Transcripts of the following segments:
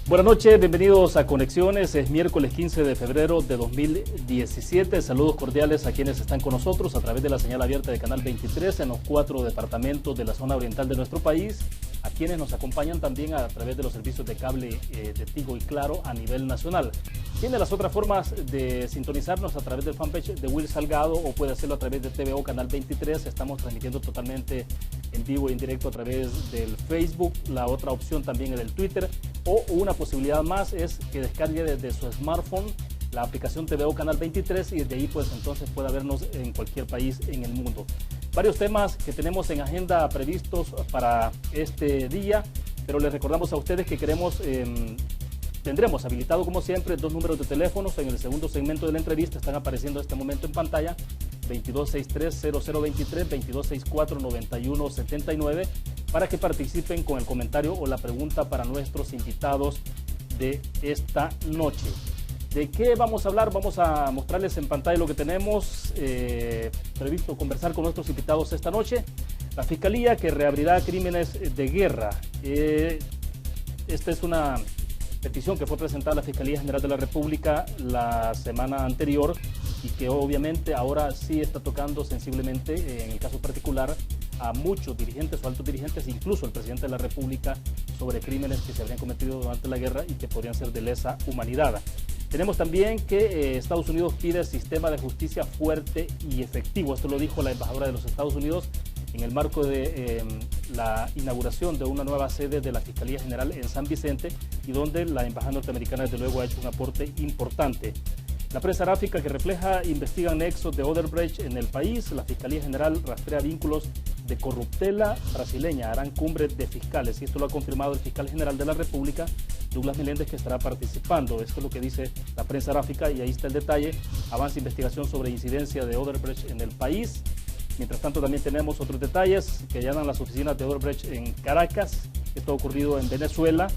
Buenas noches, bienvenidos a Conexiones. Es miércoles 15 de febrero de 2017. Saludos cordiales a quienes están con nosotros a través de la señal abierta de Canal 23 en los 4 departamentos de la zona oriental de nuestro país, a quienes nos acompañan también a través de los servicios de cable de Tigo y Claro a nivel nacional. Tiene las otras formas de sintonizarnos a través del fanpage de Will Salgado o puede hacerlo a través de TVO Canal 23. Estamos transmitiendo totalmente en vivo y en directo a través del Facebook. La otra opción también es del Twitter, o una posibilidad más es que descargue desde su smartphone la aplicación TVO Canal 23 y desde ahí pues entonces pueda vernos en cualquier país en el mundo. Varios temas que tenemos en agenda previstos para este día, pero les recordamos a ustedes que tendremos habilitado como siempre dos números de teléfonos. En el segundo segmento de la entrevista están apareciendo en este momento en pantalla: 2263-0023, 2264-9179, para que participen con el comentario o la pregunta para nuestros invitados de esta noche. ¿De qué vamos a hablar? Vamos a mostrarles en pantalla lo que tenemos previsto conversar con nuestros invitados esta noche. La Fiscalía que reabrirá crímenes de guerra. Esta es una petición que fue presentada a la Fiscalía General de la República la semana anterior y que obviamente ahora sí está tocando sensiblemente, en el caso particular, a muchos dirigentes o altos dirigentes, incluso el presidente de la República, sobre crímenes que se habrían cometido durante la guerra y que podrían ser de lesa humanidad. Tenemos también que Estados Unidos pide sistema de justicia fuerte y efectivo. Esto lo dijo la embajadora de los Estados Unidos en el marco de la inauguración de una nueva sede de la Fiscalía General en San Vicente, y donde la embajada norteamericana desde luego ha hecho un aporte importante. La prensa gráfica que refleja investigan nexos de Odebrecht en el país. La Fiscalía General rastrea vínculos de corruptela brasileña. Harán cumbre de fiscales, y esto lo ha confirmado el fiscal general de la República, Douglas Meléndez, que estará participando. Esto es lo que dice la prensa gráfica y ahí está el detalle. Avanza investigación sobre incidencia de Odebrecht en el país. Mientras tanto también tenemos otros detalles que allanan las oficinas de Odebrecht en Caracas. Esto ha ocurrido en Venezuela.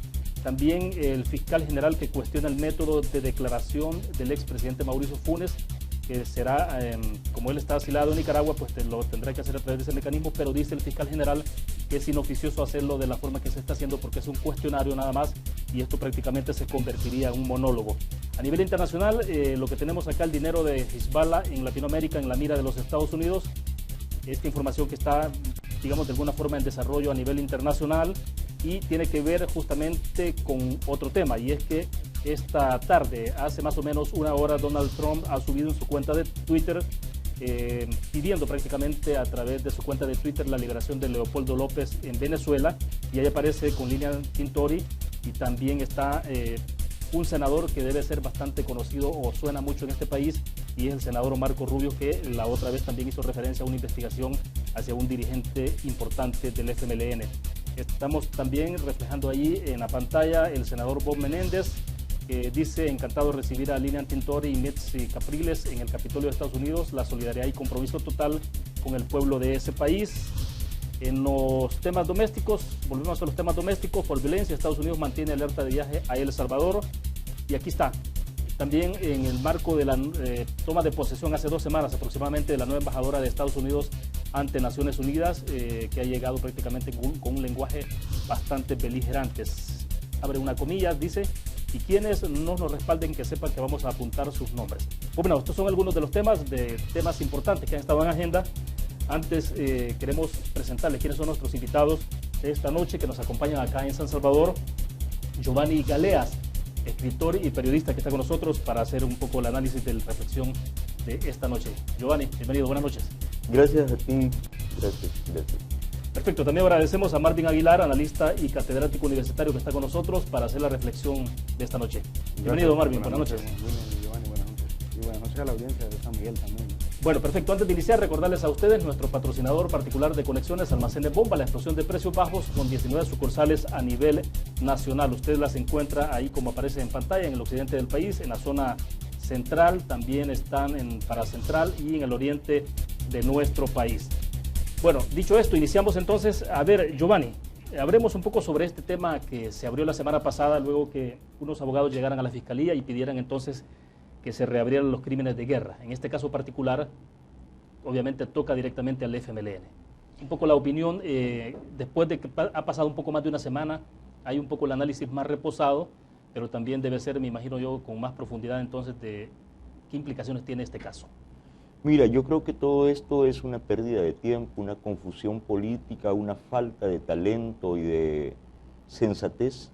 También el fiscal general que cuestiona el método de declaración del expresidente Mauricio Funes, que será, como él está asilado en Nicaragua, pues lo tendrá que hacer a través de ese mecanismo, pero dice el fiscal general que es inoficioso hacerlo de la forma que se está haciendo porque es un cuestionario nada más y esto prácticamente se convertiría en un monólogo. A nivel internacional, lo que tenemos acá, el dinero de Hezbollah en Latinoamérica en la mira de los Estados Unidos. Esta información que está, digamos, de alguna forma en desarrollo a nivel internacional y tiene que ver justamente con otro tema, y es que esta tarde, hace más o menos una hora, Donald Trump ha subido en su cuenta de Twitter pidiendo prácticamente a través de su cuenta de Twitter la liberación de Leopoldo López en Venezuela, y ahí aparece con Lilian Tintori, y también está un senador que debe ser bastante conocido o suena mucho en este país, y es el senador Marco Rubio, que la otra vez también hizo referencia a una investigación hacia un dirigente importante del FMLN. Estamos también reflejando ahí en la pantalla el senador Bob Menéndez, que dice: encantado de recibir a Lilian Tintori y Mitzi Capriles en el Capitolio de Estados Unidos, la solidaridad y compromiso total con el pueblo de ese país. En los temas domésticos, volvemos a los temas domésticos. Por violencia, Estados Unidos mantiene alerta de viaje a El Salvador, y aquí está. También en el marco de la toma de posesión hace 2 semanas aproximadamente de la nueva embajadora de Estados Unidos ante Naciones Unidas, que ha llegado prácticamente con un lenguaje bastante beligerante. Abre una comilla, dice: y quienes no nos respalden, que sepan que vamos a apuntar sus nombres. Bueno, estos son algunos de los temas importantes que han estado en agenda. Antes queremos presentarles quiénes son nuestros invitados de esta noche que nos acompañan acá en San Salvador. Giovanni Galeas, escritor y periodista, que está con nosotros para hacer un poco el análisis de la reflexión de esta noche. Giovanni, bienvenido, buenas noches. Gracias a ti, gracias. Perfecto, también agradecemos a Marvin Aguilar, analista y catedrático universitario, que está con nosotros para hacer la reflexión de esta noche. Bienvenido, Marvin, buenas noches. Giovanni, buenas noches. Y buenas noches a la audiencia de San Miguel también. Bueno, perfecto. Antes de iniciar, recordarles a ustedes nuestro patrocinador particular de Conexiones, Almacenes Bomba, la explosión de precios bajos con 19 sucursales a nivel nacional. Usted las encuentra ahí como aparece en pantalla, en el occidente del país, en la zona central, también están en Paracentral y en el oriente de nuestro país. Bueno, dicho esto, iniciamos entonces. A ver, Giovanni, hablemos un poco sobre este tema que se abrió la semana pasada, luego que unos abogados llegaran a la Fiscalía y pidieran entonces que se reabrieran los crímenes de guerra. En este caso particular, obviamente toca directamente al FMLN. Un poco la opinión, después de que ha pasado un poco más de una semana, hay un poco el análisis más reposado, pero también debe ser, me imagino yo, con más profundidad entonces de qué implicaciones tiene este caso. Mira, yo creo que todo esto es una pérdida de tiempo, una confusión política, una falta de talento y de sensatez.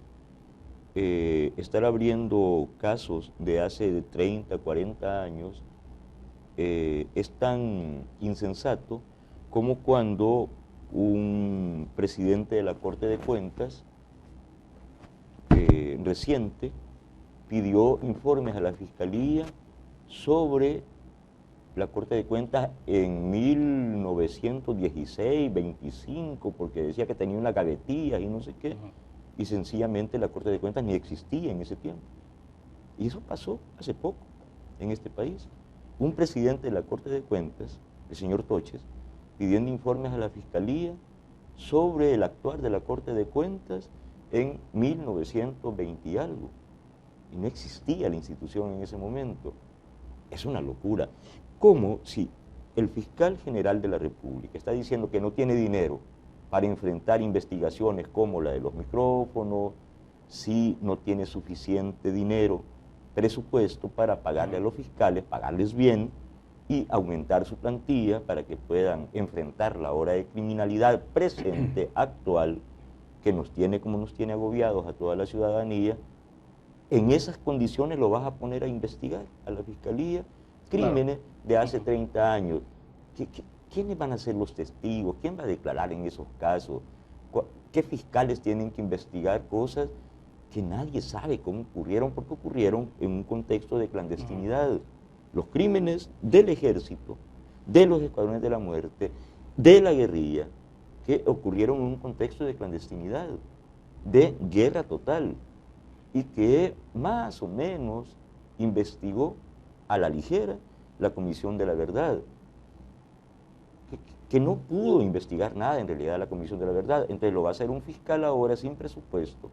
Estar abriendo casos de hace 30, 40 años es tan insensato como cuando un presidente de la Corte de Cuentas reciente pidió informes a la Fiscalía sobre la Corte de Cuentas en 1916, 25, porque decía que tenía una gavetilla y no sé qué, y sencillamente la Corte de Cuentas ni existía en ese tiempo. Y eso pasó hace poco en este país. Un presidente de la Corte de Cuentas, el señor Toches, pidiendo informes a la Fiscalía sobre el actuar de la Corte de Cuentas en 1920 y algo. Y no existía la institución en ese momento. Es una locura. Como si el fiscal general de la República está diciendo que no tiene dinero para enfrentar investigaciones como la de los micrófonos, si no tiene suficiente dinero, presupuesto para pagarle a los fiscales, pagarles bien y aumentar su plantilla para que puedan enfrentar la ola de criminalidad presente, actual, que nos tiene como nos tiene agobiados a toda la ciudadanía. En esas condiciones lo vas a poner a investigar a la Fiscalía crímenes de hace 30 años. ¿Quiénes van a ser los testigos? ¿Quién va a declarar en esos casos? ¿Qué fiscales tienen que investigar cosas que nadie sabe cómo ocurrieron? Porque ocurrieron en un contexto de clandestinidad. Los crímenes del ejército, de los escuadrones de la muerte, de la guerrilla, que ocurrieron en un contexto de clandestinidad, de guerra total, y que más o menos investigó a la ligera la Comisión de la Verdad, que no pudo investigar nada en realidad la Comisión de la Verdad. Entonces lo va a hacer un fiscal ahora sin presupuesto,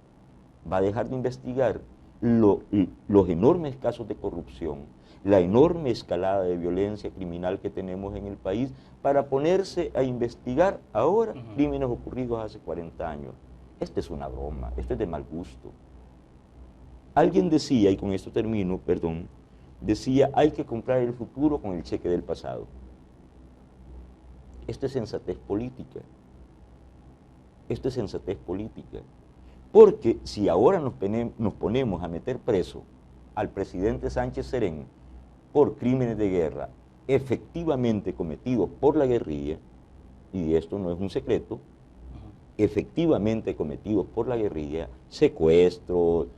va a dejar de investigar los enormes casos de corrupción, la enorme escalada de violencia criminal que tenemos en el país, para ponerse a investigar ahora crímenes ocurridos hace 40 años. Esta es una broma, esto es de mal gusto. Alguien decía, y con esto termino, perdón, decía, hay que comprar el futuro con el cheque del pasado. Esto es sensatez política. Esto es sensatez política. Porque si ahora nos ponemos a meter preso al presidente Sánchez Serén por crímenes de guerra efectivamente cometidos por la guerrilla, y esto no es un secreto, efectivamente cometidos por la guerrilla, secuestros,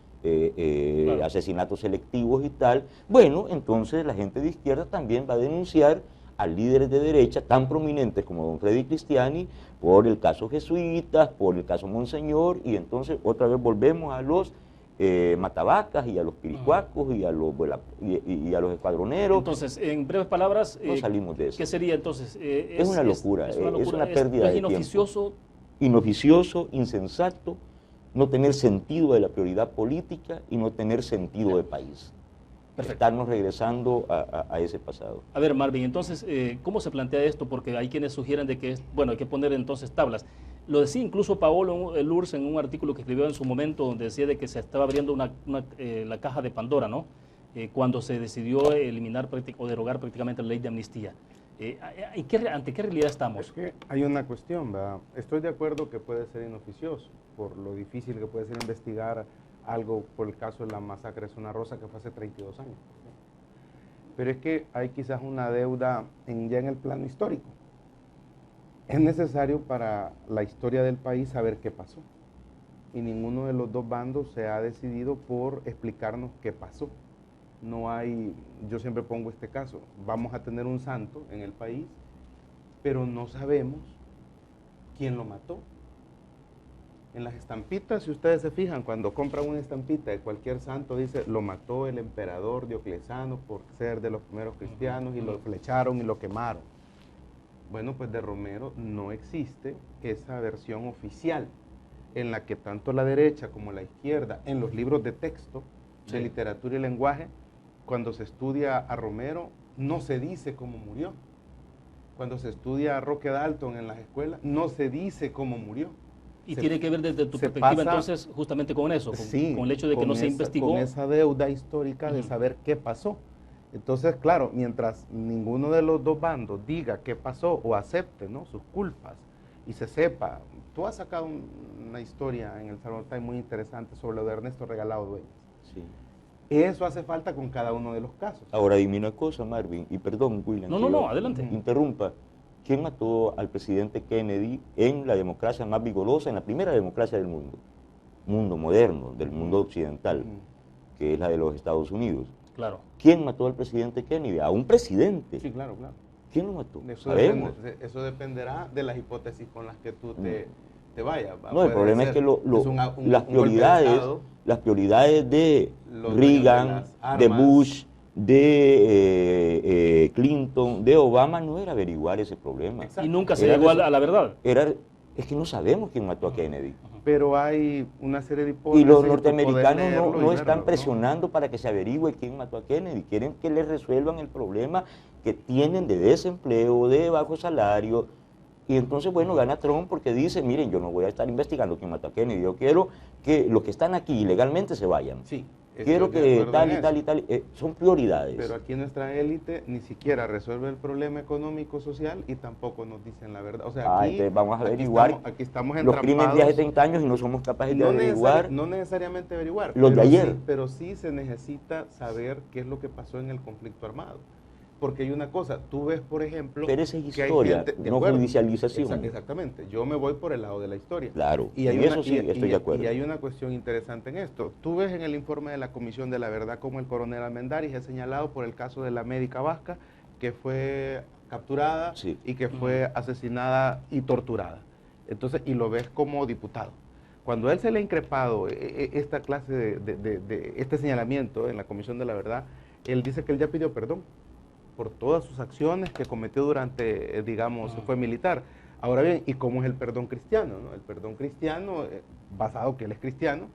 asesinatos selectivos y tal, bueno, entonces la gente de izquierda también va a denunciar a líderes de derecha tan prominentes como don Freddy Cristiani por el caso jesuitas, por el caso Monseñor, y entonces otra vez volvemos a los matabacas y a los piricuacos y a los escuadroneros. Entonces, en breves palabras, no salimos de eso. ¿Qué sería entonces? Es una locura, es una pérdida de inoficioso, tiempo. Inoficioso, insensato, no tener sentido de la prioridad política y no tener sentido de país. Perfecto. Estarnos regresando a ese pasado. A ver, Marvin, entonces, ¿cómo se plantea esto? Porque hay quienes sugieren de que, bueno, hay que poner entonces tablas. Lo decía incluso Paolo Lurs en un artículo que escribió en su momento, donde decía de que se estaba abriendo la caja de Pandora, ¿no? Cuando se decidió eliminar o derogar prácticamente la ley de amnistía. ¿Ante qué realidad estamos? Es que hay una cuestión, ¿verdad? Estoy de acuerdo que puede ser inoficioso, por lo difícil que puede ser investigar algo por el caso de la masacre de Zona Rosa, que fue hace 32 años. Pero es que hay quizás una deuda ya en el plano histórico. Es necesario para la historia del país saber qué pasó. Y ninguno de los dos bandos se ha decidido por explicarnos qué pasó. No hay, yo siempre pongo este caso, vamos a tener un santo en el país, pero no sabemos quién lo mató. En las estampitas, si ustedes se fijan, cuando compran una estampita de cualquier santo, dice, lo mató el emperador Diocleciano por ser de los primeros cristianos y lo flecharon y lo quemaron. Bueno, pues de Romero no existe esa versión oficial en la que tanto la derecha como la izquierda, en los libros de texto, de literatura y lenguaje, cuando se estudia a Romero, no se dice cómo murió. Cuando se estudia a Roque Dalton en las escuelas, no se dice cómo murió. Y tiene que ver desde tu se perspectiva pasa- entonces justamente con eso, Sí, con el hecho de que con no se esa- investigó. Con esa deuda histórica de Ujú. saber qué pasó. Entonces, claro, mientras ninguno de los dos bandos diga qué pasó o acepte, ¿no?, sus culpas y se sepa. Tú has sacado una historia en el Salvador Times muy interesante sobre lo de Ernesto Regalado Dueñas. Sí. Eso hace falta con cada uno de los casos. Ahora dime una cosa, Marvin, y perdón, William, No, que no, yo no, adelante. interrumpa. ¿Quién mató al presidente Kennedy en la democracia más vigorosa, en la primera democracia del mundo moderno, del mundo occidental, Ujú. que es la de los Estados Unidos? Claro. ¿Quién mató al presidente Kennedy? A un presidente. Sí, claro, claro. ¿Quién lo mató? Eso, Sabemos. eso dependerá de las hipótesis con las que tú te vayas. No, el Puede problema es ser que un las golpe de prioridades, Estado, las prioridades de los dueños de Reagan, las de armas. Bush, de Clinton, de Obama, no era averiguar ese problema. Exacto. Y nunca se Era llegó a eso. la verdad. Es que no sabemos quién mató a Kennedy. pero hay una serie de hipótesis. Y los tú norteamericanos puedes leerlo y no verlo, están ¿no? presionando para que se averigüe quién mató a Kennedy. Quieren que les resuelvan el problema que tienen de desempleo, de bajo salario. Y entonces, bueno, gana Trump porque dice, miren, yo no voy a estar investigando quién mató a Kennedy. Yo quiero que los que están aquí ilegalmente se vayan. Sí. Quiero estoy de que acuerdo tal en y tal y eso. tal. Son prioridades. Pero aquí nuestra élite ni siquiera resuelve el problema económico social y tampoco nos dicen la verdad. O sea, aquí, Entonces vamos a aquí averiguar aquí estamos los crímenes de hace entrampados. 30 años y no somos capaces de No, averiguar. no necesariamente averiguar, los de pero ayer. Sí, pero sí se necesita saber qué es lo que pasó en el conflicto armado. Porque hay una cosa, tú ves, por ejemplo... Pero esa es que hay historia, gente- de no acuerdo, judicialización. Exactamente, yo me voy por el lado de la historia. Claro, Y hay en eso sí estoy de acuerdo. Y hay una cuestión interesante en esto. Tú ves en el informe de la Comisión de la Verdad como el coronel Almendaris es señalado por el caso de la médica vasca que fue capturada Sí. y que fue asesinada y torturada. Entonces, y lo ves como diputado. Cuando a él se le ha increpado esta clase de este señalamiento en la Comisión de la Verdad, él dice que él ya pidió perdón por todas sus acciones que cometió durante, digamos, fue militar. Ahora bien, ¿y cómo es el perdón cristiano? ¿No? El perdón cristiano, basado que él es cristiano,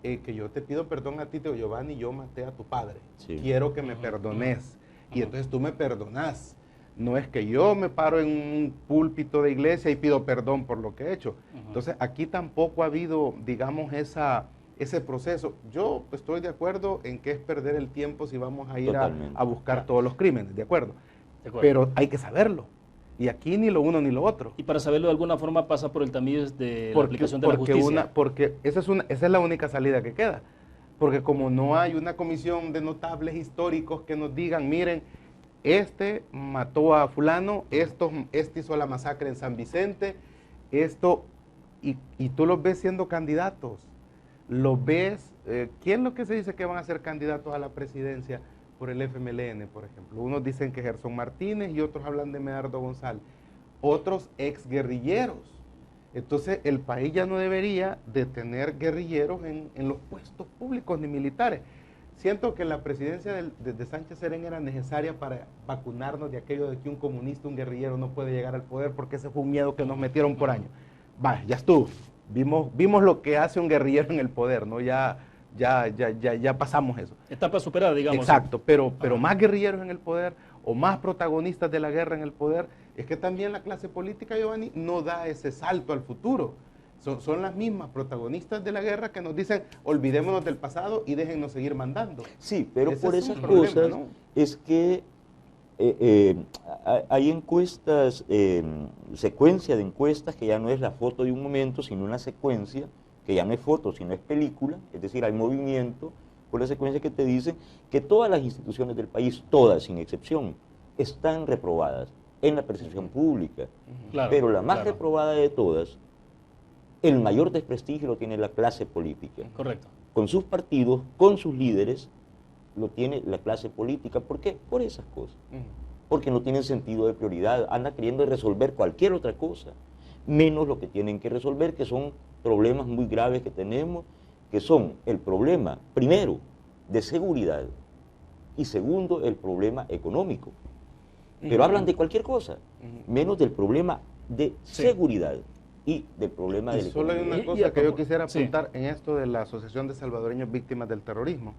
que yo te pido perdón a ti, Teo Giovanni, yo maté a tu padre. Sí. Quiero que me perdones. Y entonces tú me perdonás. No es que yo me paro en un púlpito de iglesia y pido perdón por lo que he hecho. Entonces aquí tampoco ha habido, digamos, ese proceso. Yo estoy de acuerdo en que es perder el tiempo si vamos a ir a buscar todos los crímenes, ¿de acuerdo? De acuerdo. Pero hay que saberlo. Y aquí ni lo uno ni lo otro. Y para saberlo de alguna forma pasa por el tamiz de la aplicación de la justicia. Porque esa es la única salida que queda. Porque como no hay una comisión de notables históricos que nos digan, miren, este mató a fulano, este hizo la masacre en San Vicente, y tú los ves siendo candidatos. Los ves, ¿quién es lo que se dice que van a ser candidatos a la presidencia por el FMLN, por ejemplo? Unos dicen que Gerson Martínez y otros hablan de Medardo González. Otros exguerrilleros. Entonces el país ya no debería de tener guerrilleros en los puestos públicos ni militares. Siento que la presidencia de Sánchez Serén era necesaria para vacunarnos de aquello de que un comunista, un guerrillero no puede llegar al poder, porque ese fue un miedo que nos metieron por años. Va, ya estuvo. Vimos lo que hace un guerrillero en el poder, ¿no? Ya pasamos eso. Etapa superada, digamos. Exacto, pero más guerrilleros en el poder o más protagonistas de la guerra en el poder, es que también la clase política, Giovanni, no da ese salto al futuro. Son las mismas protagonistas de la guerra que nos dicen, olvidémonos del pasado y déjennos seguir mandando. Sí, pero Ese por es un esas problema, cosas ¿no? es que hay encuestas, secuencia de encuestas que ya no es la foto de un momento, sino una secuencia, que ya no es foto, sino es película, es decir, hay movimiento, por la secuencia que te dicen que todas las instituciones del país, todas sin excepción, están reprobadas en la percepción pública. Claro, pero la más claro. reprobada de todas, el mayor desprestigio lo tiene la clase política. Correcto. Con sus partidos, con sus líderes, lo tiene la clase política. ¿Por qué? Por esas cosas. Porque no tienen sentido de prioridad, anda queriendo resolver cualquier otra cosa, menos lo que tienen que resolver, que son problemas muy graves que tenemos, que son el problema, primero, de seguridad, y segundo, el problema económico. Pero hablan de cualquier cosa, menos del problema de seguridad y del problema Y de la solo hay economía. una cosa que yo quisiera Sí. apuntar en esto de la Asociación de Salvadoreños Víctimas del Terrorismo,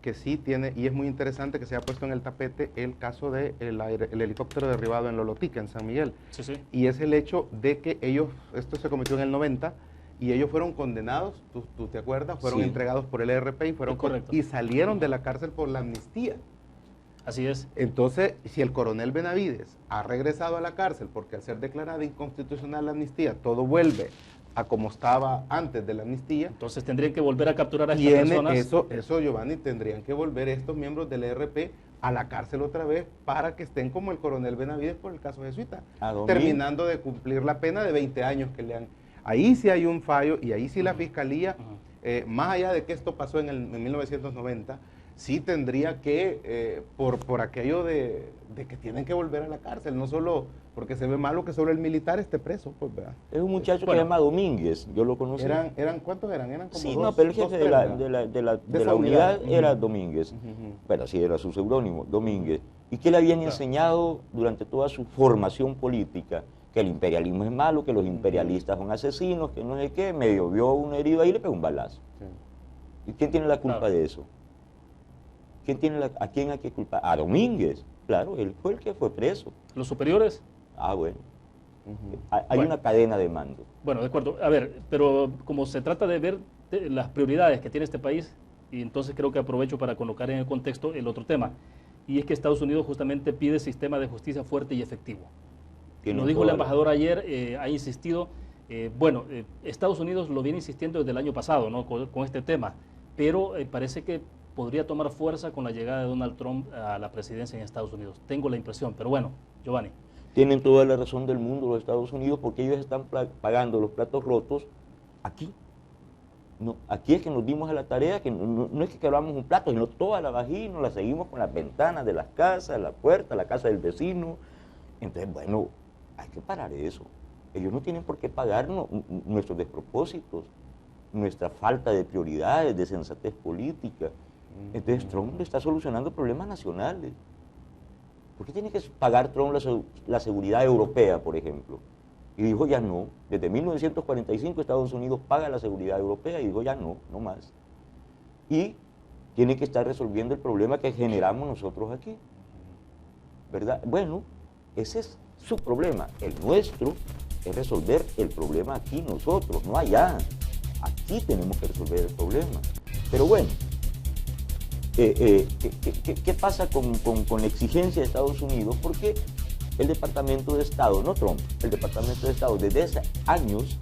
que sí tiene, y es muy interesante que se haya puesto en el tapete el caso del el helicóptero derribado en Lolotica, en San Miguel. Sí, sí. Y es el hecho de que ellos, esto se cometió en el 90, y ellos fueron condenados, tú te acuerdas, fueron Sí. entregados por el ERP y, fueron correcto. y salieron de la cárcel por la amnistía. Así es. Entonces, si el coronel Benavides ha regresado a la cárcel porque al ser declarada inconstitucional la amnistía, todo vuelve a como estaba antes de la amnistía, Entonces tendrían que volver a capturar a estas personas. eso, Giovanni, tendrían que volver estos miembros del ERP a la cárcel otra vez para que estén como el coronel Benavides por el caso jesuita, terminando de cumplir la pena de 20 años que le han... Ahí sí hay un fallo y ahí sí la Fiscalía, más allá de que esto pasó en 1990, sí tendría que, por aquello de que tienen que volver a la cárcel, no solo porque se ve malo que solo el militar esté preso, pues, ¿verdad? Es un muchacho que se llama Domínguez, yo lo conocí. ¿Cuántos eran? Eran como Sí, dos, no, pero el dos, jefe tres, de la esa unidad unidad. era Domínguez. Bueno, sí, era su seudónimo, Domínguez. ¿Y qué le habían enseñado durante toda su formación política? Que el imperialismo es malo, que los imperialistas son asesinos, que no sé qué. Medio vio un herido ahí y le pegó un balazo. Sí. ¿Y quién tiene la culpa de eso? ¿A quién hay que culpar? A Domínguez. Claro, él fue el que fue preso. ¿Los superiores? Ah, bueno. Hay una cadena de mando. Bueno, de acuerdo. A ver, pero como se trata de ver las prioridades que tiene este país, y entonces creo que aprovecho para colocar en el contexto el otro tema, y es que Estados Unidos justamente pide sistema de justicia fuerte y efectivo. Lo dijo el embajador ayer, ha insistido, Estados Unidos lo viene insistiendo desde el año pasado, ¿no? con este tema, pero parece que podría tomar fuerza con la llegada de Donald Trump a la presidencia en Estados Unidos. Tengo la impresión, pero bueno, Giovanni. Tienen toda la razón del mundo los Estados Unidos porque ellos están pagando los platos rotos aquí. No, aquí es que nos dimos a la tarea, que no es que quebramos un plato, sino toda la vagina, la seguimos con las ventanas de las casas, la puerta, la casa del vecino. Entonces, bueno, hay que parar eso. Ellos no tienen por qué pagarnos nuestros despropósitos, nuestra falta de prioridades, de sensatez política. Entonces Trump le está solucionando problemas nacionales. ¿Por qué tiene que pagar Trump la seguridad europea, por ejemplo? Y dijo ya no. Desde 1945 Estados Unidos paga la seguridad europea y dijo ya no, no más. Y tiene que estar resolviendo el problema que generamos nosotros aquí. ¿Verdad? Bueno, ese es su problema. El nuestro es resolver el problema aquí nosotros, no allá. Aquí tenemos que resolver el problema. Pero bueno, ¿qué pasa con la exigencia de Estados Unidos? Porque el Departamento de Estado, no Trump, el Departamento de Estado desde hace años,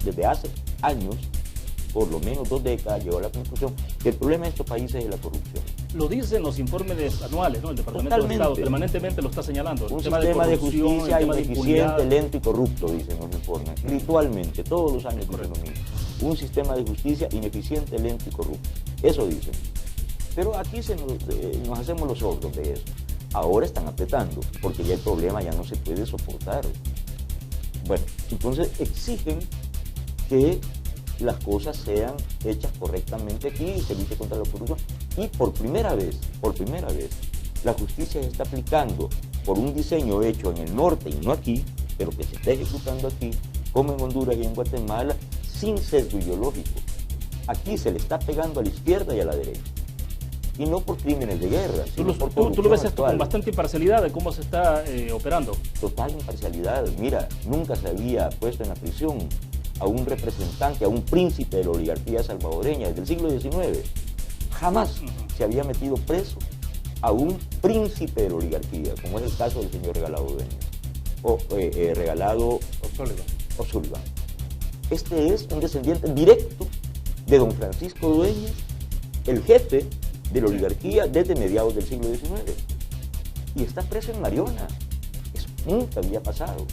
por lo menos 2 décadas, llegó a la conclusión que el problema de estos países es la corrupción. Lo dicen los informes anuales, ¿no? El Departamento de Estado permanentemente lo está señalando. Un sistema de justicia ineficiente, lento y corrupto, dicen los informes. Ritualmente, todos los años dicen lo mismo. Un sistema de justicia ineficiente, lento y corrupto. Eso dicen. Pero aquí nos hacemos los sordos de eso. Ahora están apretando, porque ya el problema ya no se puede soportar. Bueno, entonces exigen que las cosas sean hechas correctamente aquí y se luche contra la corrupción. Y por primera vez, la justicia se está aplicando por un diseño hecho en el norte y no aquí, pero que se está ejecutando aquí, como en Honduras y en Guatemala, sin sesgo ideológico. Aquí se le está pegando a la izquierda y a la derecha. Y no por crímenes de guerra, sino por corrupción tú lo ves esto actual. con bastante imparcialidad de cómo se está operando. Total imparcialidad. Mira, nunca se había puesto en la prisión a un representante, a un príncipe de la oligarquía salvadoreña desde el siglo XIX. Jamás se había metido preso a un príncipe de la oligarquía, como es el caso del señor Regalado Dueñas, o Regalado O'Sullivan. Este es un descendiente directo de don Francisco Dueñas, el jefe de la oligarquía desde mediados del siglo XIX. Y está preso en Mariona. Eso nunca había pasado.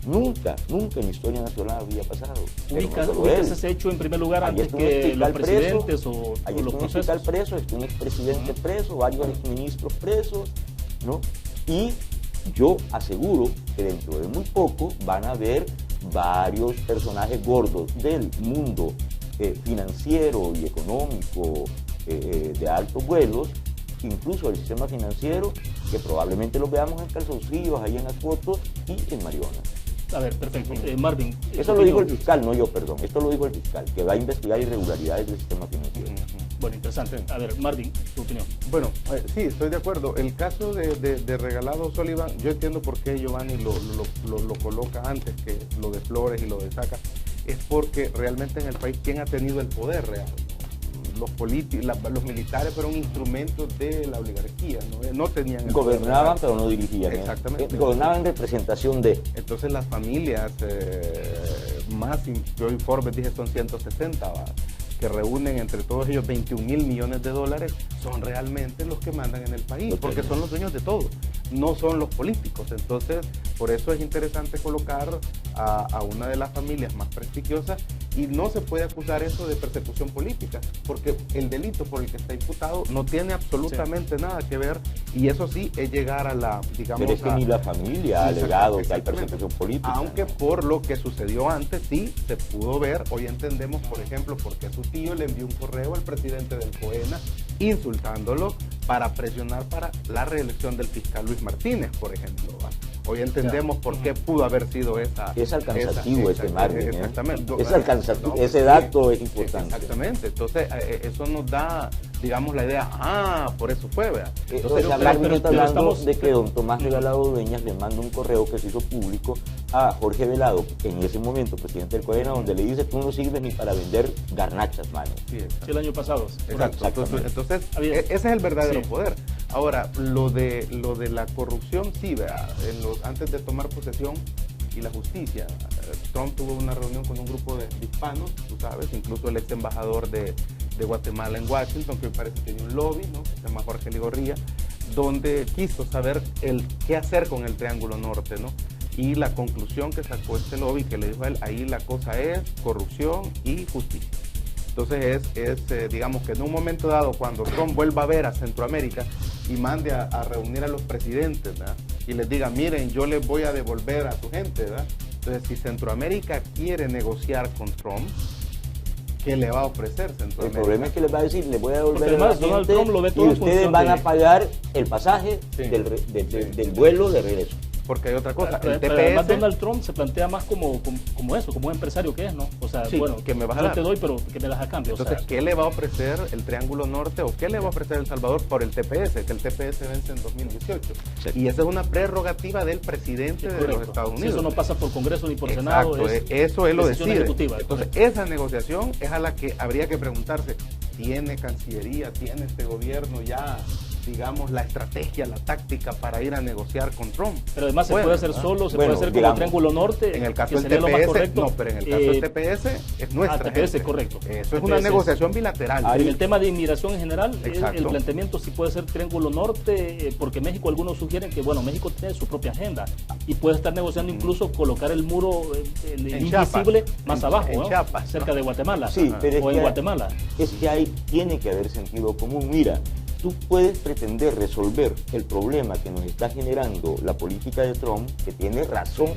Nunca en la historia nacional había pasado. ¿Ubicas ese hecho en primer lugar antes que los presidentes o los procesos? Un fiscal preso, un expresidente preso, varios exministros presos, ¿no? Y yo aseguro que dentro de muy poco van a haber varios personajes gordos del mundo financiero y económico de altos vuelos, incluso del sistema financiero, que probablemente los veamos en calzoncillos, ahí en las fotos y en Mariona. A ver, perfecto. Marvin. Eso lo dijo el fiscal, no yo, perdón. Esto lo dijo el fiscal, que va a investigar irregularidades del sistema financiero. Bueno, interesante. A ver, Marvin, tu opinión. Bueno, sí, estoy de acuerdo. El caso de Regalado Sullivan, yo entiendo por qué Giovanni lo coloca antes que lo de Flores y lo de Saca. es porque realmente en el país, ¿quién ha tenido el poder real? Los militares fueron instrumentos de la oligarquía, no tenían el Gobernaban, poder, pero no dirigían. Exactamente. Gobernaban en representación de... Entonces las familias yo informes dije son 160, ¿va? Que reúnen entre todos ellos 21.000 millones de dólares, son realmente los que mandan en el país, porque son los dueños de todo, no son los políticos. Entonces, por eso es interesante colocar a una de las familias más prestigiosas, y no se puede acusar eso de persecución política, porque el delito por el que está imputado no tiene absolutamente nada que ver, y eso sí es llegar a la, digamos... Pero es que ni la familia ha alegado que hay persecución política. Aunque por lo que sucedió antes sí se pudo ver. Hoy entendemos, por ejemplo, por qué su tío le envió un correo al presidente del COENA insultándolo para presionar para la reelección del fiscal Luis Martínez, por ejemplo, ¿va? Hoy entendemos por qué pudo haber sido esa... Es alcanzativo ese margen. Exactamente. Es alcanzativo, ese dato es importante. Exactamente. Entonces, eso nos da, digamos, la idea, por eso fue, ¿verdad? Entonces, Marvin está hablando de que don Tomás Regalado Dueñas le manda un correo que se hizo público a Jorge Velado, en ese momento presidente del COENA, donde le dice: tú no sirves ni para vender garnachas, mano. Sí, el año pasado. Exacto. Entonces, ese es el verdadero poder. Ahora, lo de la corrupción, sí, ¿verdad? Antes de tomar posesión y la justicia, Trump tuvo una reunión con un grupo de hispanos, tú sabes, incluso el ex embajador de Guatemala en Washington, que me parece que tiene un lobby, ¿no? Se llama Jorge Ligorría, donde quiso saber qué hacer con el Triángulo Norte, ¿no? Y la conclusión que sacó este lobby, que le dijo a él, ahí la cosa es corrupción y justicia. Entonces digamos que en un momento dado, cuando Trump vuelva a ver a Centroamérica y mande a reunir a los presidentes, ¿verdad? Y les diga: miren, yo les voy a devolver a tu gente, ¿verdad? Entonces, si Centroamérica quiere negociar con Trump, ¿qué le va a ofrecer Centroamérica? El problema es que les va a decir: les voy a devolver a la gente, Donald Trump lo ve todo y ustedes van a pagar el pasaje del vuelo de regreso. Porque hay otra cosa, pero además Donald Trump se plantea más como eso, como un empresario que es, ¿no? O sea, sí, bueno, que me vas a yo dar. te doy, pero que me das a cambio. Entonces, ¿qué le va a ofrecer el Triángulo Norte o qué le va a ofrecer El Salvador por el TPS? Que el TPS vence en 2018. Sí. Y esa es una prerrogativa del presidente de los Estados Unidos. Si eso no pasa por Congreso ni por Senado. Eso él lo decide. Ejecutiva. Entonces, esa negociación es a la que habría que preguntarse: ¿tiene Cancillería, tiene este gobierno ya, digamos, la estrategia, la táctica para ir a negociar con Trump? Pero además se puede hacer solo, se puede hacer como Triángulo Norte. En el caso del TPS, no, pero en el caso del TPS es nuestra TPS, gente. correcto. Eso es una negociación bilateral. En el tema de inmigración en general, el planteamiento sí puede ser Triángulo Norte, porque México, algunos sugieren que, bueno, México tiene su propia agenda y puede estar negociando incluso colocar el muro invisible más abajo, en Chiapas, cerca de Guatemala. Sí, pero o en Guatemala. Es que tiene que haber sentido común. Mira, tú puedes pretender resolver el problema que nos está generando la política de Trump, que tiene razón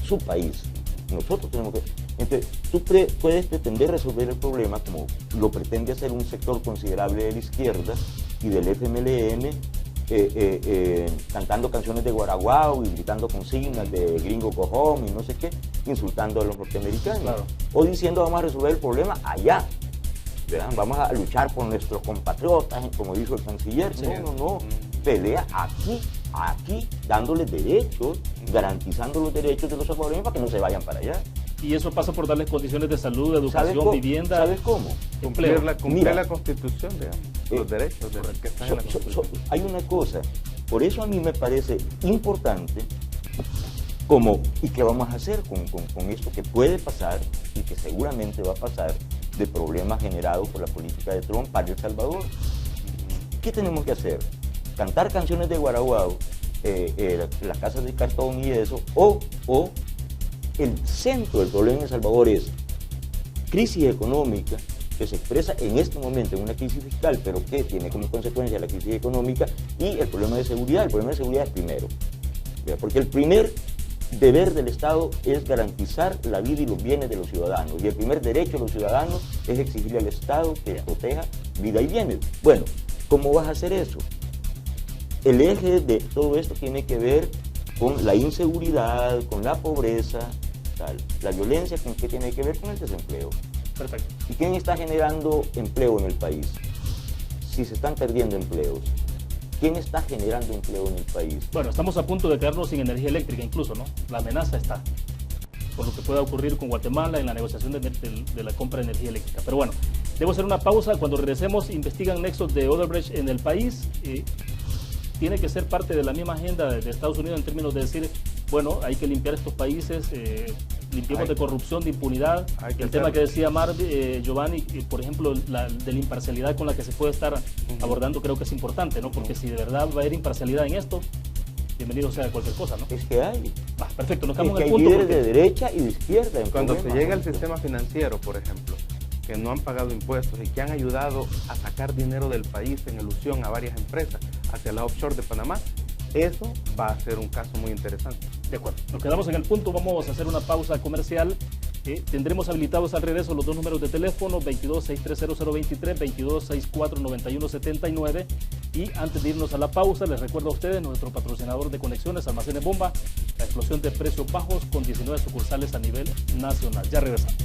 su país. Nosotros tenemos que... Entonces, tú puedes pretender resolver el problema, como lo pretende hacer un sector considerable de la izquierda y del FMLN, cantando canciones de Guaraguao y gritando consignas de gringo cojón y no sé qué, insultando a los norteamericanos. Claro. O diciendo: vamos a resolver el problema allá. ¿Verdad? Vamos a luchar por nuestros compatriotas, como dijo el canciller. Sí. No. Pelea aquí, dándoles derechos, garantizando los derechos de los salvadoreños para que no se vayan para allá. Y eso pasa por darles condiciones de salud, de educación, vivienda. ¿Sabes cómo? Cumplir la Constitución, digamos, los derechos de que están en la Constitución. Hay una cosa, por eso a mí me parece importante, ¿y qué vamos a hacer con esto que puede pasar y que seguramente va a pasar, de problemas generados por la política de Trump para El Salvador? ¿Qué tenemos que hacer? ¿Cantar canciones de Guaraguao, las casas de cartón y eso? ¿O el centro del problema en El Salvador es crisis económica, que se expresa en este momento en una crisis fiscal, pero que tiene como consecuencia la crisis económica, y el problema de seguridad? El problema de seguridad es primero, porque el primer deber del Estado es garantizar la vida y los bienes de los ciudadanos, y el primer derecho de los ciudadanos es exigirle al Estado que proteja vida y bienes. Bueno, ¿cómo vas a hacer eso? El eje de todo esto tiene que ver con la inseguridad, con la pobreza, tal. La violencia, ¿con qué tiene que ver? Con el desempleo. Perfecto. ¿Y quién está generando empleo en el país? Si se están perdiendo empleos, ¿quién está generando empleo en el país? Bueno, estamos a punto de quedarnos sin energía eléctrica incluso, ¿no? La amenaza está. por lo que pueda ocurrir con Guatemala en la negociación de la compra de energía eléctrica. Pero bueno, debo hacer una pausa. Cuando regresemos, investigan nexos de Odebrecht en el país. Tiene que ser parte de la misma agenda de Estados Unidos en términos de decir, bueno, hay que limpiar estos países, limpiemos de corrupción, de impunidad. El tema que decía Giovanni, por ejemplo, de la imparcialidad con la que se puede estar abordando, creo que es importante, ¿no? Porque si de verdad va a haber imparcialidad en esto, bienvenido sea cualquier cosa, ¿no? Es que hay. Perfecto, nos quedamos en el punto. Hay líderes de derecha y de izquierda. Cuando se llega al sistema financiero, por ejemplo, que no han pagado impuestos y que han ayudado a sacar dinero del país en ilusión a varias empresas hacia la offshore de Panamá, eso va a ser un caso muy interesante. De acuerdo, nos quedamos en el punto, vamos a hacer una pausa comercial. Tendremos habilitados al regreso los dos números de teléfono, 22-630-023, 22-64-9179. Y antes de irnos a la pausa, les recuerdo a ustedes, nuestro patrocinador de conexiones, Almacenes Bomba, la explosión de precios bajos con 19 sucursales a nivel nacional. Ya regresamos.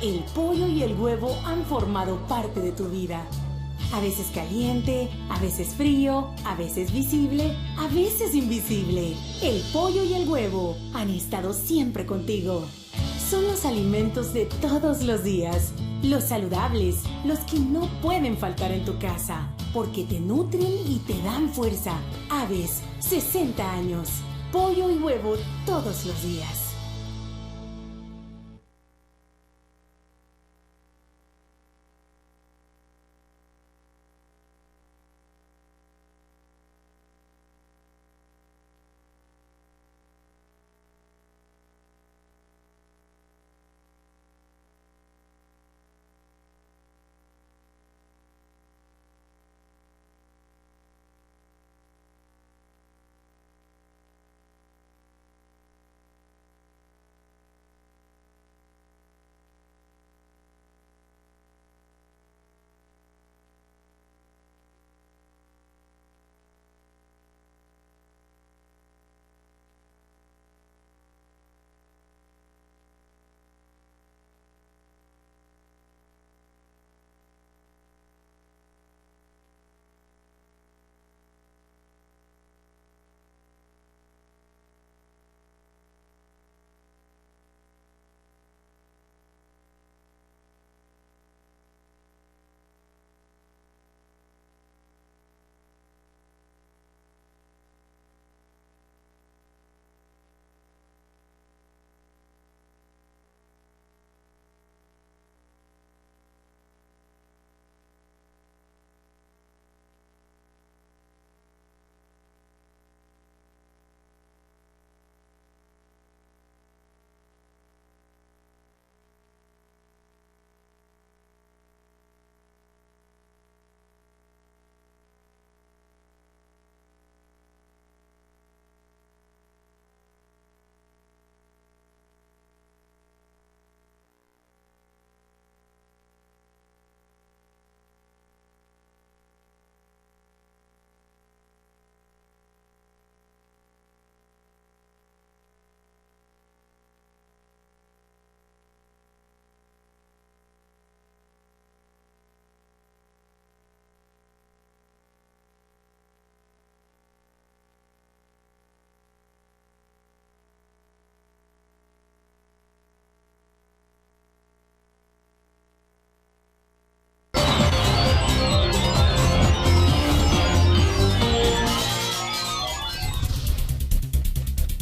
El pollo y el huevo han formado parte de tu vida. A veces caliente, a veces frío, a veces visible, a veces invisible. El pollo y el huevo han estado siempre contigo. Son los alimentos de todos los días, los saludables, los que no pueden faltar en tu casa, porque te nutren y te dan fuerza. Aves, 60 años. Pollo y huevo todos los días.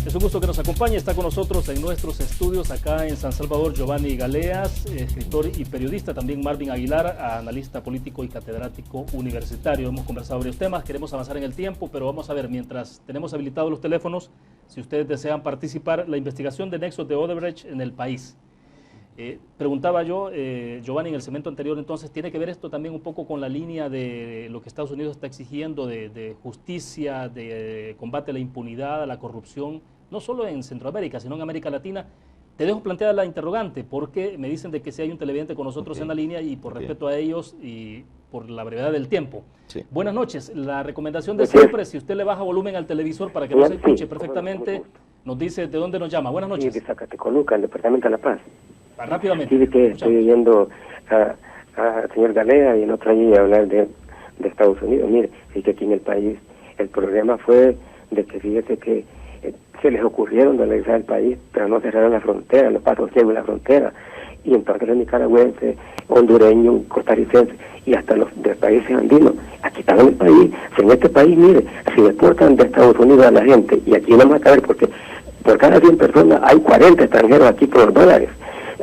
Es un gusto que nos acompañe. Está con nosotros en nuestros estudios acá en San Salvador Giovanni Galeas, escritor y periodista. También Marvin Aguilar, analista político y catedrático universitario. Hemos conversado varios temas, queremos avanzar en el tiempo, pero vamos a ver, mientras tenemos habilitados los teléfonos, si ustedes desean participar, la investigación de nexos de Odebrecht en el país. Preguntaba yo, Giovanni, en el segmento anterior, entonces, ¿tiene que ver esto también un poco con la línea de lo que Estados Unidos está exigiendo de justicia, de combate a la impunidad, a la corrupción, no solo en Centroamérica, sino en América Latina? Te dejo planteada la interrogante, porque me dicen de que si hay un televidente con nosotros en la línea y por respeto a ellos y por la brevedad del tiempo. Sí. Buenas noches. La recomendación de siempre, si usted le baja volumen al televisor para que no se escuche perfectamente, nos dice de dónde nos llama. Buenas noches. Sí, de Zacatecoluca, el Departamento de La Paz. Rápidamente. Sí, que estoy oyendo al señor Galea y no traía a hablar de Estados Unidos. Mire, sí que aquí en el país el problema fue de que fíjese que se les ocurrieron dolarizar el país, pero no cerraron la frontera, los pasos ciegos en la frontera. Y entonces los nicaragüenses, hondureños, costarricenses y hasta los de países andinos, aquí están en el país. Si en este país, mire, si deportan de Estados Unidos a la gente, y aquí no vamos a caber porque por cada 100 personas hay 40 extranjeros aquí por los dólares.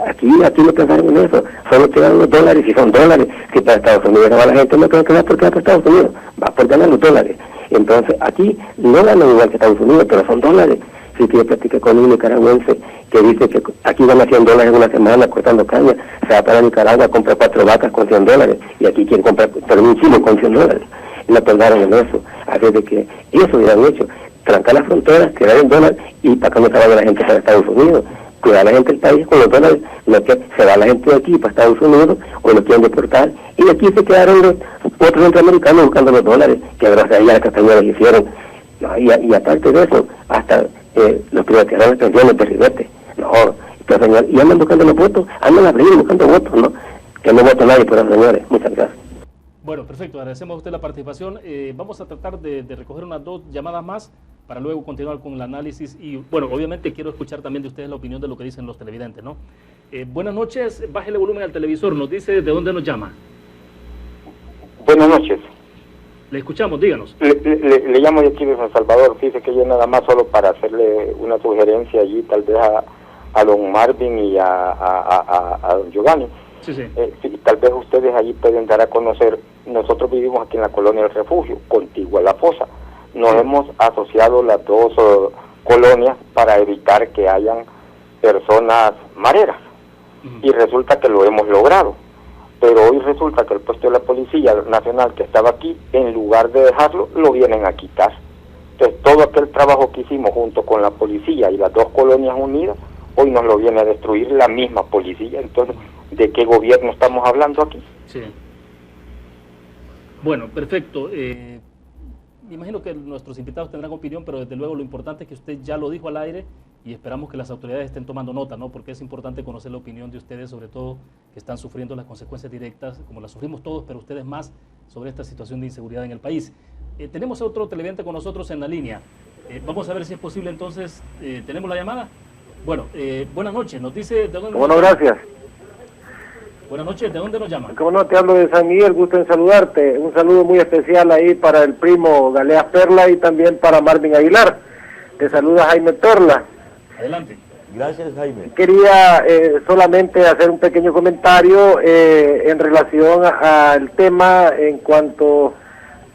Aquí no pensaron en eso, solo te dan los dólares y son dólares. Si para Estados Unidos no va la gente, no creo que va porque va para Estados Unidos, va por ganar los dólares. Entonces aquí no ganan igual que Estados Unidos, pero son dólares. Si yo platiqué con un nicaragüense que dice que aquí gana $100 en una semana cortando caña, se va para Nicaragua, compra 4 vacas con $100, y aquí quieren comprar pero un kilo con $100. Y no pensaron en eso. Así de que eso hubieran hecho, trancar las fronteras, tirar el dólar y para que no se vaya la gente para Estados Unidos. Cuidar a la gente del país con los dólares, no que se va la gente de aquí para Estados Unidos o lo quieren deportar, y aquí se quedaron los otros centroamericanos buscando los dólares, que gracias a ella las castañuelas hicieron. No, y aparte de eso, hasta los privatizaron las pensiones de Ribete. No, pero señor, y andan buscando los votos, andan abriendo buscando votos, ¿no? Que no vota nadie por los señores. Muchas gracias. Bueno, perfecto, agradecemos a usted la participación. Vamos a tratar de recoger unas 2 llamadas más para luego continuar con el análisis y, bueno, obviamente quiero escuchar también de ustedes la opinión de lo que dicen los televidentes, ¿no? Buenas noches, bájele volumen al televisor, nos dice de dónde nos llama. Buenas noches. Le escuchamos, díganos. Le llamo de aquí de San Salvador. Fíjese que yo nada más solo para hacerle una sugerencia allí, tal vez a don Marvin y a don Giovanni. Sí, sí. Tal vez ustedes allí pueden dar a conocer, nosotros vivimos aquí en la colonia del Refugio, contigua a la fosa. Nos hemos asociado las 2 colonias para evitar que hayan personas mareras. Y resulta que lo hemos logrado. Pero hoy resulta que el puesto de la Policía Nacional que estaba aquí, en lugar de dejarlo, lo vienen a quitar. Entonces todo aquel trabajo que hicimos junto con la policía y las 2 colonias unidas, hoy nos lo viene a destruir la misma policía. Entonces, ¿de qué gobierno estamos hablando aquí? Sí. Bueno, perfecto. Me imagino que nuestros invitados tendrán opinión, pero desde luego lo importante es que usted ya lo dijo al aire y esperamos que las autoridades estén tomando nota, ¿no? Porque es importante conocer la opinión de ustedes, sobre todo que están sufriendo las consecuencias directas, como las sufrimos todos, pero ustedes más, sobre esta situación de inseguridad en el país. Tenemos a otro televidente con nosotros en la línea. Vamos a ver si es posible entonces. ¿Tenemos la llamada? Bueno, buenas noches. Nos dice de dónde. Bueno, gracias. Buenas noches, ¿de dónde nos llaman? Como no, te hablo de San Miguel, gusto en saludarte. Un saludo muy especial ahí para el primo Galeas Perla y también para Marvin Aguilar. Te saluda Jaime Perla. Adelante. Gracias, Jaime. Quería solamente hacer un pequeño comentario en relación al tema en cuanto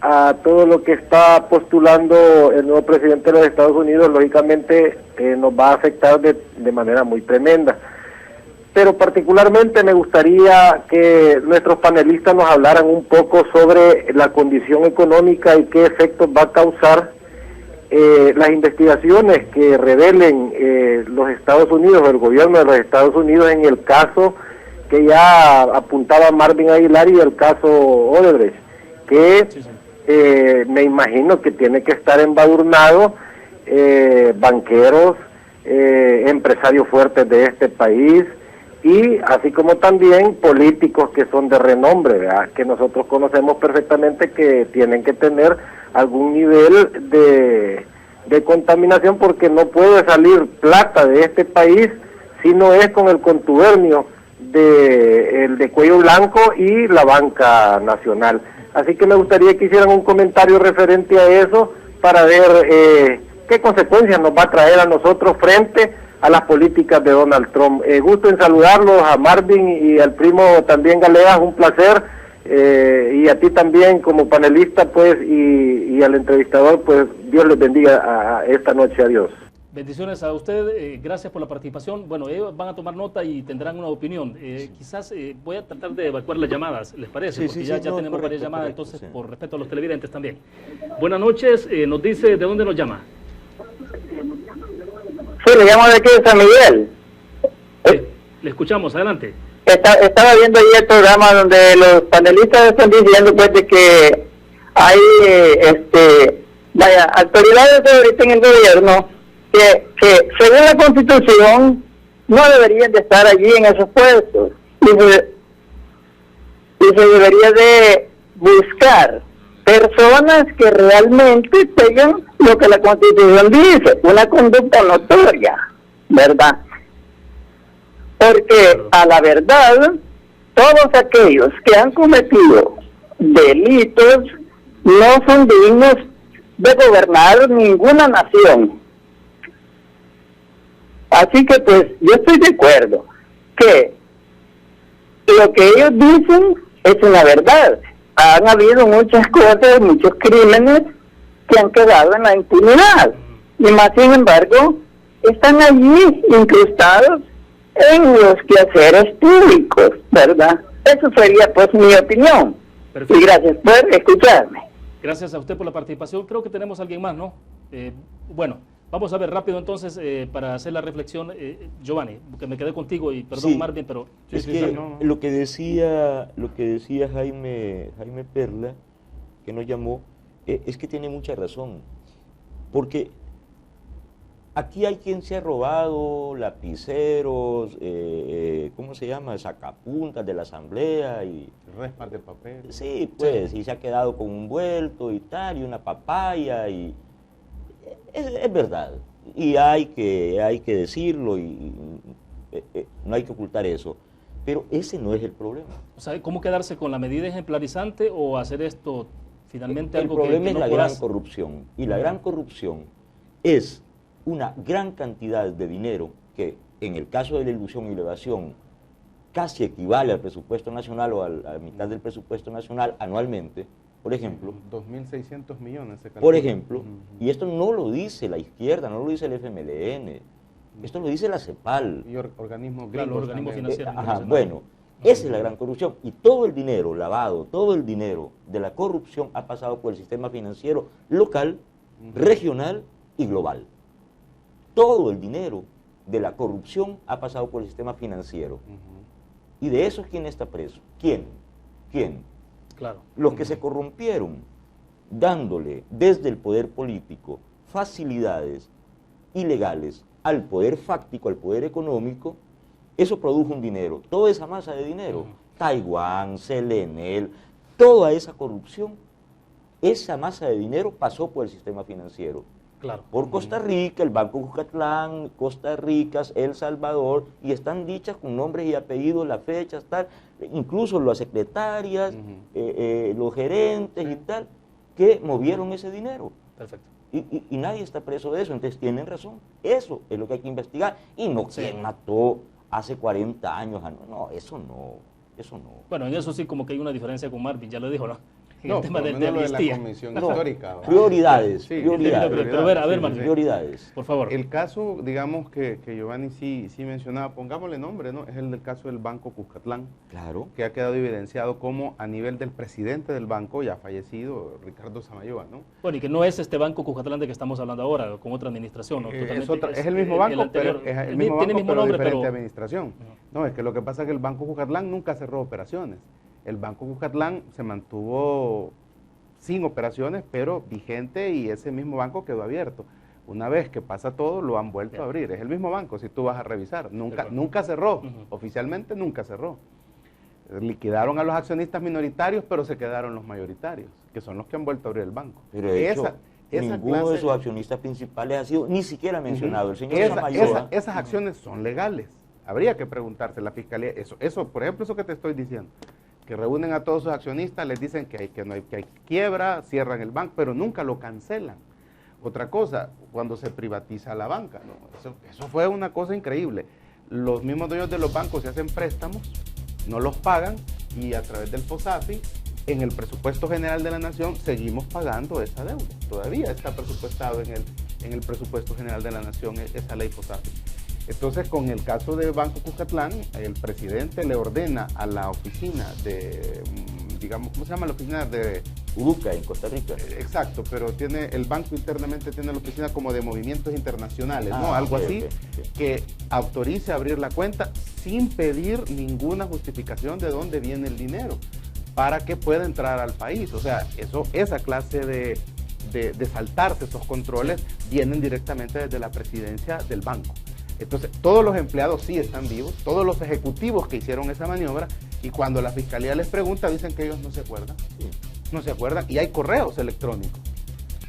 a todo lo que está postulando el nuevo presidente de los Estados Unidos. Lógicamente nos va a afectar de manera muy tremenda. Pero particularmente me gustaría que nuestros panelistas nos hablaran un poco sobre la condición económica y qué efectos va a causar las investigaciones que revelen los Estados Unidos, el gobierno de los Estados Unidos, en el caso que ya apuntaba Marvin Aguilar y el caso Odebrecht, que me imagino que tiene que estar embadurnado banqueros, empresarios fuertes de este país, y así como también políticos que son de renombre, ¿verdad? Que nosotros conocemos perfectamente que tienen que tener algún nivel de contaminación, porque no puede salir plata de este país si no es con el contubernio de Cuello Blanco y la banca nacional. Así que me gustaría que hicieran un comentario referente a eso para ver qué consecuencias nos va a traer a nosotros frente a las políticas de Donald Trump. Gusto en saludarlos a Marvin y al primo también Galeas, un placer, y a ti también como panelista, pues, y al entrevistador, pues, Dios les bendiga a esta noche. Adiós. Bendiciones a usted, gracias por la participación. Bueno, ellos van a tomar nota y tendrán una opinión. Quizás voy a tratar de evacuar las llamadas, ¿les parece? Porque ya tenemos varias llamadas, entonces, por respeto a los televidentes también. Buenas noches, nos dice de dónde nos llama. Sí, le llamo de aquí de San Miguel. Le escuchamos, adelante. Estaba viendo ahí el programa donde los panelistas están diciendo pues de que hay autoridades ahorita en el gobierno que según la Constitución no deberían de estar allí en esos puestos. Y se debería de buscar personas que realmente tengan lo que la Constitución dice, una conducta notoria, ¿verdad? Porque a la verdad, todos aquellos que han cometido delitos no son dignos de gobernar ninguna nación. Así que pues yo estoy de acuerdo que lo que ellos dicen es una verdad. Han habido muchas cosas, muchos crímenes que han quedado en la impunidad. Y más sin embargo, están allí incrustados en los quehaceres públicos, ¿verdad? Eso sería pues mi opinión. Perfecto. Y gracias por escucharme. Gracias a usted por la participación. Creo que tenemos a alguien más, ¿no? Bueno, vamos a ver rápido entonces para hacer la reflexión. Giovanni, que me quedé contigo y perdón, Sí, Marvin, pero... Es que lo que decía Jaime Perla, que nos llamó, es que tiene mucha razón. Porque aquí hay quien se ha robado lapiceros, ¿cómo se llama? Sacapuntas de la asamblea y... Resmas de papel. Sí, pues, y se ha quedado con un vuelto y tal, y una papaya, y... Es verdad, y hay que decirlo, y no hay que ocultar eso. Pero ese no es el problema. O sea, ¿cómo quedarse con la medida ejemplarizante o hacer esto finalmente algo que... El problema que es no la puedas... gran corrupción, y la gran corrupción es una gran cantidad de dinero que en el caso de la ilusión y la evasión casi equivale al presupuesto nacional o a la mitad del presupuesto nacional anualmente, por ejemplo. 2.600 millones se calcula. Por ejemplo, y esto no lo dice la izquierda, no lo dice el FMLN, esto lo dice la CEPAL. Y organismos Claro, los gringos organismos también. financieros. Bueno, esa es la gran corrupción. Y todo el dinero lavado, todo el dinero de la corrupción ha pasado por el sistema financiero local, regional y global. Todo el dinero de la corrupción ha pasado por el sistema financiero. ¿Y de esos quién está preso? ¿Quién? Claro. Los que se corrompieron, dándole desde el poder político facilidades ilegales al poder fáctico, al poder económico, eso produjo un dinero. Toda esa masa de dinero, Taiwán, Selenel, toda esa corrupción, esa masa de dinero pasó por el sistema financiero. Claro. Por Costa Rica, el Banco Cucatlán, Costa Rica, El Salvador, y están dichas con nombres y apellidos, las fechas, tal, incluso las secretarias, los gerentes y tal, que movieron ese dinero. Perfecto. Y nadie está preso de eso, entonces tienen razón. Eso es lo que hay que investigar. Y no quién mató hace 40 años. No, eso no. Bueno, en eso sí como que hay una diferencia con Marvin, ya lo dijo, ¿no? En No, el tema por de lo menos lo de la amnistía. comisión histórica. Prioridades, Sí, prioridades. Pero a ver, Marvin, prioridades. por favor. El caso, digamos, que Giovanni sí mencionaba, pongámosle nombre, ¿no? Es el del caso del Banco Cuscatlán, Claro. que ha quedado evidenciado como a nivel del presidente del banco, ya fallecido, Ricardo Samayoa, ¿no? Bueno, y que no es este Banco Cucatlán de que estamos hablando ahora, con otra administración, ¿no? Totalmente Es el mismo banco, anterior. pero es el mismo banco, tiene mismo pero nombre, diferente pero... administración. No, es que lo que pasa es que el Banco Cuscatlán nunca cerró operaciones. El Banco Cuscatlán se mantuvo sin operaciones, pero vigente, y ese mismo banco quedó abierto. Una vez que pasa todo, lo han vuelto a abrir. Es el mismo banco, si tú vas a revisar. Nunca cerró, oficialmente nunca cerró. Liquidaron a los accionistas minoritarios, pero se quedaron los mayoritarios, que son los que han vuelto a abrir el banco. Pero de hecho, ninguno de sus accionistas principales ha sido ni siquiera mencionado. El señor Samayoa. Esas acciones son legales. Habría que preguntarse la fiscalía. Eso, por ejemplo, eso que te estoy diciendo, que reúnen a todos sus accionistas, les dicen que hay quiebra, cierran el banco, pero nunca lo cancelan. Otra cosa, cuando se privatiza la banca, ¿no? Eso fue una cosa increíble. Los mismos dueños de los bancos se hacen préstamos, no los pagan, y a través del FOSAFI, en el presupuesto general de la nación, seguimos pagando esa deuda. Todavía está presupuestado en el presupuesto general de la nación esa ley FOSAFI. Entonces, con el caso del Banco Cuscatlán, el presidente le ordena a la oficina de, digamos, ¿cómo se llama la oficina de Uruca, en Costa Rica? Exacto, pero el banco internamente tiene la oficina como de movimientos internacionales, ¿no? Algo así, que autorice abrir la cuenta sin pedir ninguna justificación de dónde viene el dinero, para que pueda entrar al país. O sea, esa clase de saltarse esos controles vienen directamente desde la presidencia del banco. Entonces, todos los empleados sí están vivos, todos los ejecutivos que hicieron esa maniobra, y cuando la fiscalía les pregunta, dicen que ellos no se acuerdan. Sí. No se acuerdan, y hay correos electrónicos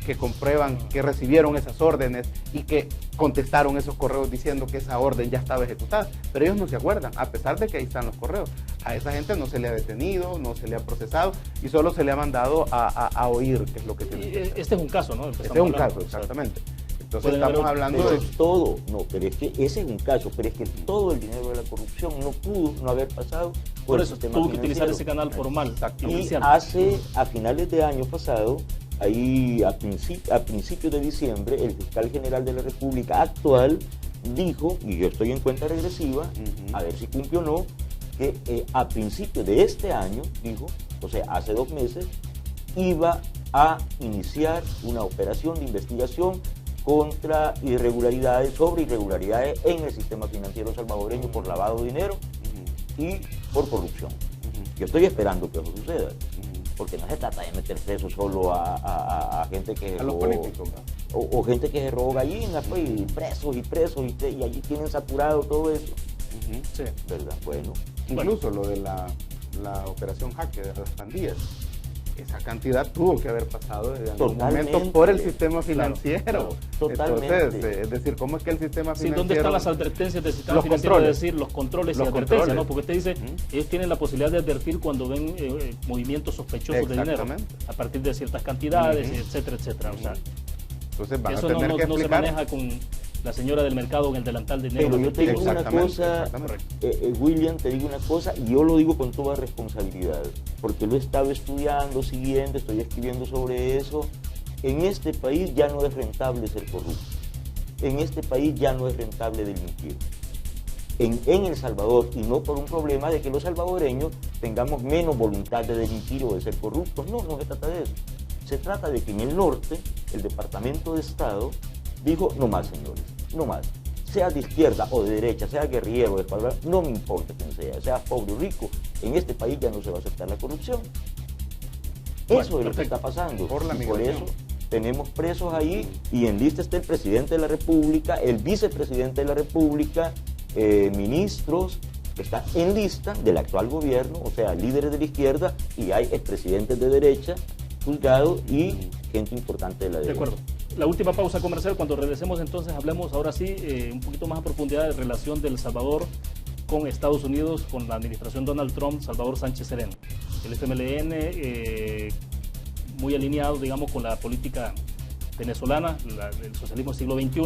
que comprueban que recibieron esas órdenes y que contestaron esos correos diciendo que esa orden ya estaba ejecutada, pero ellos no se acuerdan, a pesar de que ahí están los correos. A esa gente no se le ha detenido, no se le ha procesado y solo se le ha mandado a oír, que es lo que tiene que hacer. Este es un caso, ¿no? Este es un caso, exactamente. Entonces estamos hablando pero de... es todo, no, pero es que ese es un caso, pero es que todo el dinero de la corrupción no pudo no haber pasado por el eso sistema tuvo que utilizar financiero. ese canal formal. Y a finales de año pasado, ahí a principios de diciembre, el fiscal general de la República actual dijo, y yo estoy en cuenta regresiva, a ver si cumple o no, que a principios de este año, dijo, o sea, hace 2 meses, iba a iniciar una operación de investigación contra sobre irregularidades en el sistema financiero salvadoreño por lavado de dinero y por corrupción. Yo estoy esperando que eso suceda, porque no se trata de meter preso solo a gente que a los políticos, o gente que se robó gallinas, pues, y presos, y allí tienen saturado todo eso. Sí. ¿Verdad? Bueno. Incluso lo de la operación Jaque de las pandillas. Esa cantidad tuvo que haber pasado en algún momento por el sistema financiero. Claro, totalmente. Entonces, es decir, ¿cómo es que el sistema financiero... ¿Dónde están las advertencias del sistema los financiero? controles. Es decir, los controles y Los advertencias, controles. ¿no? Porque usted dice, ellos tienen la posibilidad de advertir cuando ven movimientos sospechosos de dinero, Exactamente. a partir de ciertas cantidades, etcétera, etcétera. O sea, Entonces van a eso tener que no se explicar... maneja con la señora del mercado en el delantal de dinero. Pero yo te digo una cosa, exactamente. William, te digo una cosa, y yo lo digo con toda responsabilidad, porque lo he estado estudiando, siguiendo, estoy escribiendo sobre eso. En este país ya no es rentable ser corrupto. En este país ya no es rentable delinquir. En El Salvador, y no por un problema de que los salvadoreños tengamos menos voluntad de delinquir o de ser corruptos. No, no se trata de eso. Se trata de que en el norte, el Departamento de Estado dijo, no más, señores, no más. Sea de izquierda o de derecha, sea guerrillero o de espalda, no me importa quién sea pobre o rico, en este país ya no se va a aceptar la corrupción. Eso es lo que está pasando. Por la y por migración. eso tenemos presos ahí, y en lista está el presidente de la República, el vicepresidente de la República, ministros que están en lista del actual gobierno, o sea, líderes de la izquierda, y hay expresidentes de derecha, juzgados y gente importante de la derecha. De acuerdo. La última pausa comercial, cuando regresemos entonces hablemos ahora sí un poquito más a profundidad de relación de El Salvador con Estados Unidos, con la administración Donald Trump, Salvador Sánchez Sereno. El FMLN muy alineado, digamos, con la política venezolana, el socialismo del siglo XXI,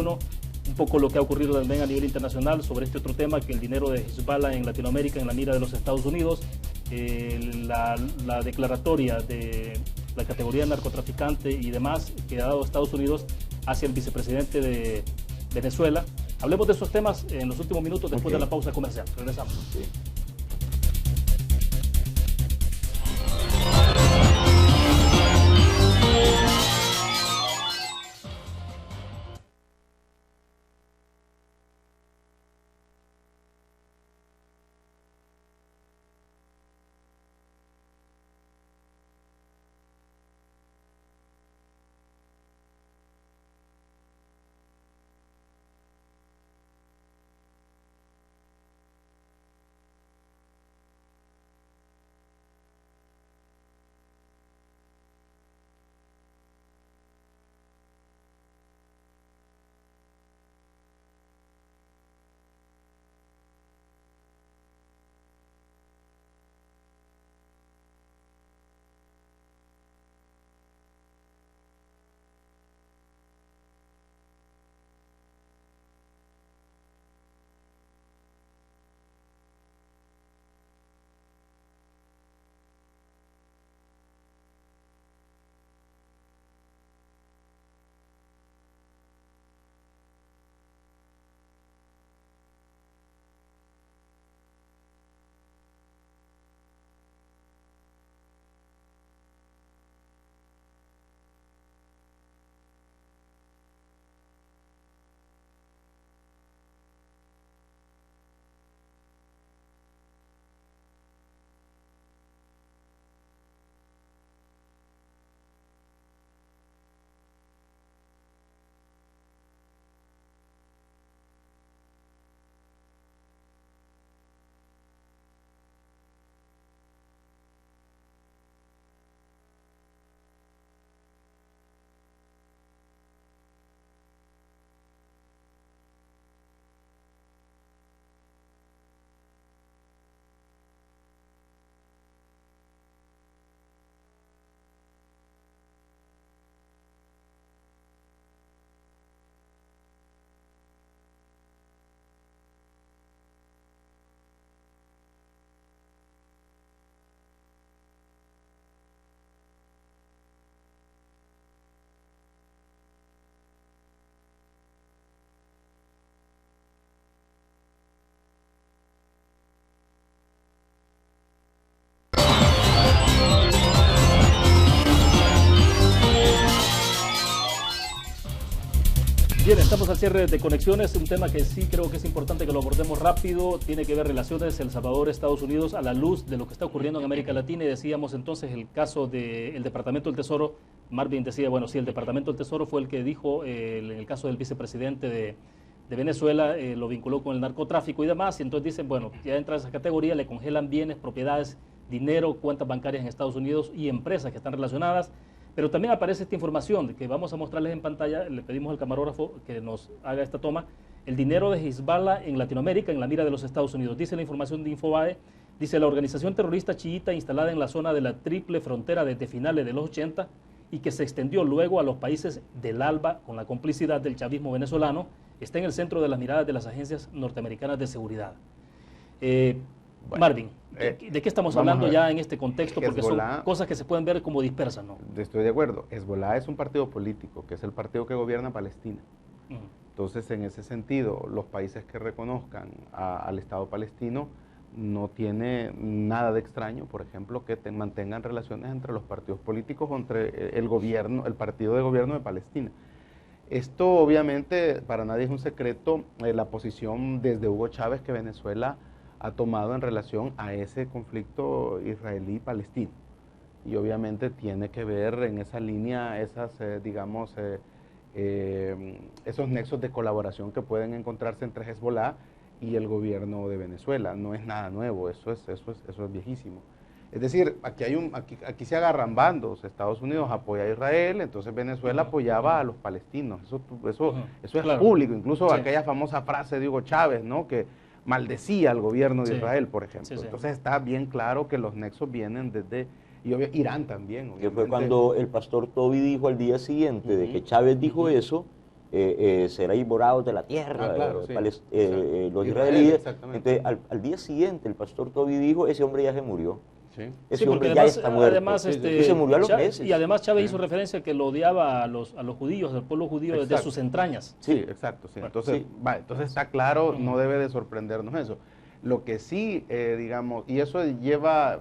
un poco lo que ha ocurrido también a nivel internacional sobre este otro tema, que el dinero de Hezbollah en Latinoamérica en la mira de los Estados Unidos, la declaratoria de la categoría de narcotraficante y demás que ha dado Estados Unidos hacia el vicepresidente de Venezuela. Hablemos de esos temas en los últimos minutos después de la pausa comercial. Regresamos. cierre de conexiones, un tema que sí creo que es importante que lo abordemos rápido, tiene que ver relaciones El Salvador-Estados Unidos a la luz de lo que está ocurriendo en América Latina, y decíamos entonces el caso del Departamento del Tesoro. Marvin decía, bueno, sí, el Departamento del Tesoro fue el que dijo, en el caso del vicepresidente de Venezuela, lo vinculó con el narcotráfico y demás, y entonces dicen, bueno, ya entra a esa categoría, le congelan bienes, propiedades, dinero, cuentas bancarias en Estados Unidos y empresas que están relacionadas. Pero también aparece esta información que vamos a mostrarles en pantalla. Le pedimos al camarógrafo que nos haga esta toma. El dinero de Hezbollah en Latinoamérica, en la mira de los Estados Unidos. Dice la información de Infobae, dice la organización terrorista chiita instalada en la zona de la triple frontera desde finales de los 80 y que se extendió luego a los países del ALBA con la complicidad del chavismo venezolano, está en el centro de las miradas de las agencias norteamericanas de seguridad. Bueno, Marvin, ¿de qué estamos hablando ya en este contexto? Porque Hezbollah, son cosas que se pueden ver como dispersas, ¿no? Estoy de acuerdo. Hezbollah es un partido político, que es el partido que gobierna Palestina. Entonces, en ese sentido, los países que reconozcan al Estado palestino no tiene nada de extraño, por ejemplo, que mantengan relaciones entre los partidos políticos o entre el gobierno, el partido de gobierno de Palestina. Esto, obviamente, para nadie es un secreto, la posición desde Hugo Chávez que Venezuela ha tomado en relación a ese conflicto israelí-palestino. Y obviamente tiene que ver en esa línea esas, esos nexos de colaboración que pueden encontrarse entre Hezbollah y el gobierno de Venezuela. No es nada nuevo, eso es viejísimo. Es decir, aquí se agarran bandos. Estados Unidos apoya a Israel, entonces Venezuela apoyaba a los palestinos. Eso es claro, público. Incluso sí, aquella famosa frase de Hugo Chávez, ¿no?, que maldecía al gobierno de Israel, por ejemplo. Entonces está bien claro que los nexos vienen desde Irán también. Obviamente. Que fue cuando el pastor Toby dijo al día siguiente de que Chávez dijo eso, seréis borrados de la tierra, claro, los israelíes. Entonces al día siguiente el pastor Toby dijo, ese hombre ya se murió. Sí. Ese hombre además, ya está muerto. Además, y se murió a los meses. Y además Chávez hizo referencia a que lo odiaba a los judíos, al pueblo judío, desde sus entrañas. Sí, exacto. Sí. Bueno, entonces, entonces está claro, no debe de sorprendernos eso. Lo que sí, digamos, y eso lleva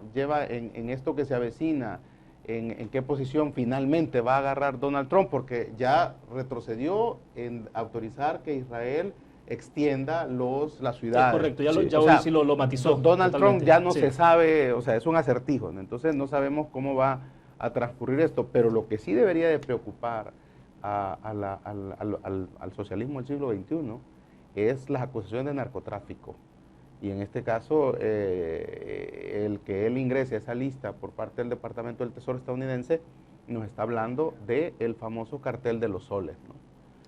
en esto que se avecina, en qué posición finalmente va a agarrar Donald Trump, porque ya retrocedió en autorizar que Israel extienda las ciudades. Sí, correcto, ya hoy sí lo matizó. Donald Trump ya no se sabe, o sea, es un acertijo, ¿no? Entonces no sabemos cómo va a transcurrir esto, pero lo que sí debería de preocupar al socialismo del siglo XXI es las acusaciones de narcotráfico. Y en este caso, el que él ingrese a esa lista por parte del Departamento del Tesoro estadounidense nos está hablando del famoso cartel de los soles, ¿no?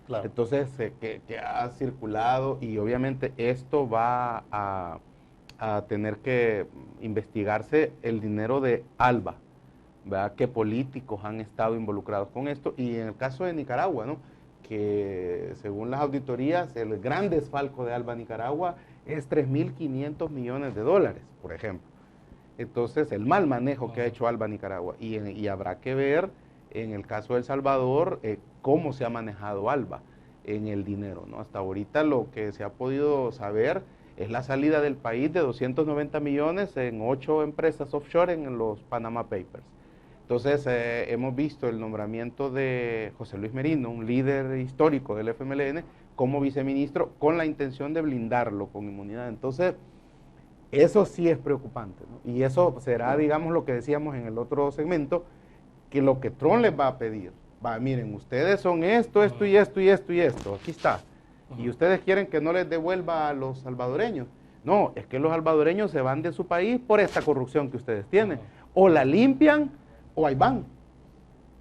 Claro. Entonces, que ha circulado, y obviamente esto va a tener que investigarse el dinero de ALBA, ¿verdad? Qué políticos han estado involucrados con esto, y en el caso de Nicaragua, ¿no?, que según las auditorías, el gran desfalco de ALBA Nicaragua es 3.500 millones de dólares, por ejemplo. Entonces, el mal manejo que ha hecho ALBA Nicaragua, y habrá que ver en el caso de El Salvador, cómo se ha manejado ALBA en el dinero, ¿no? Hasta ahorita lo que se ha podido saber es la salida del país de 290 millones en 8 empresas offshore en los Panama Papers. Entonces, hemos visto el nombramiento de José Luis Merino, un líder histórico del FMLN, como viceministro, con la intención de blindarlo con inmunidad. Entonces, eso sí es preocupante, ¿no? Y eso será, digamos, lo que decíamos en el otro segmento, que lo que Trump les va a pedir, miren, ustedes son esto y esto, aquí está, y ustedes quieren que no les devuelva a los salvadoreños. No, es que los salvadoreños se van de su país por esta corrupción que ustedes tienen, o la limpian o ahí van,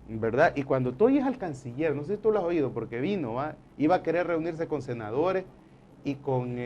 ¿verdad? Y cuando tú oyes al canciller, no sé si tú lo has oído, porque vino, iba a querer reunirse con senadores y con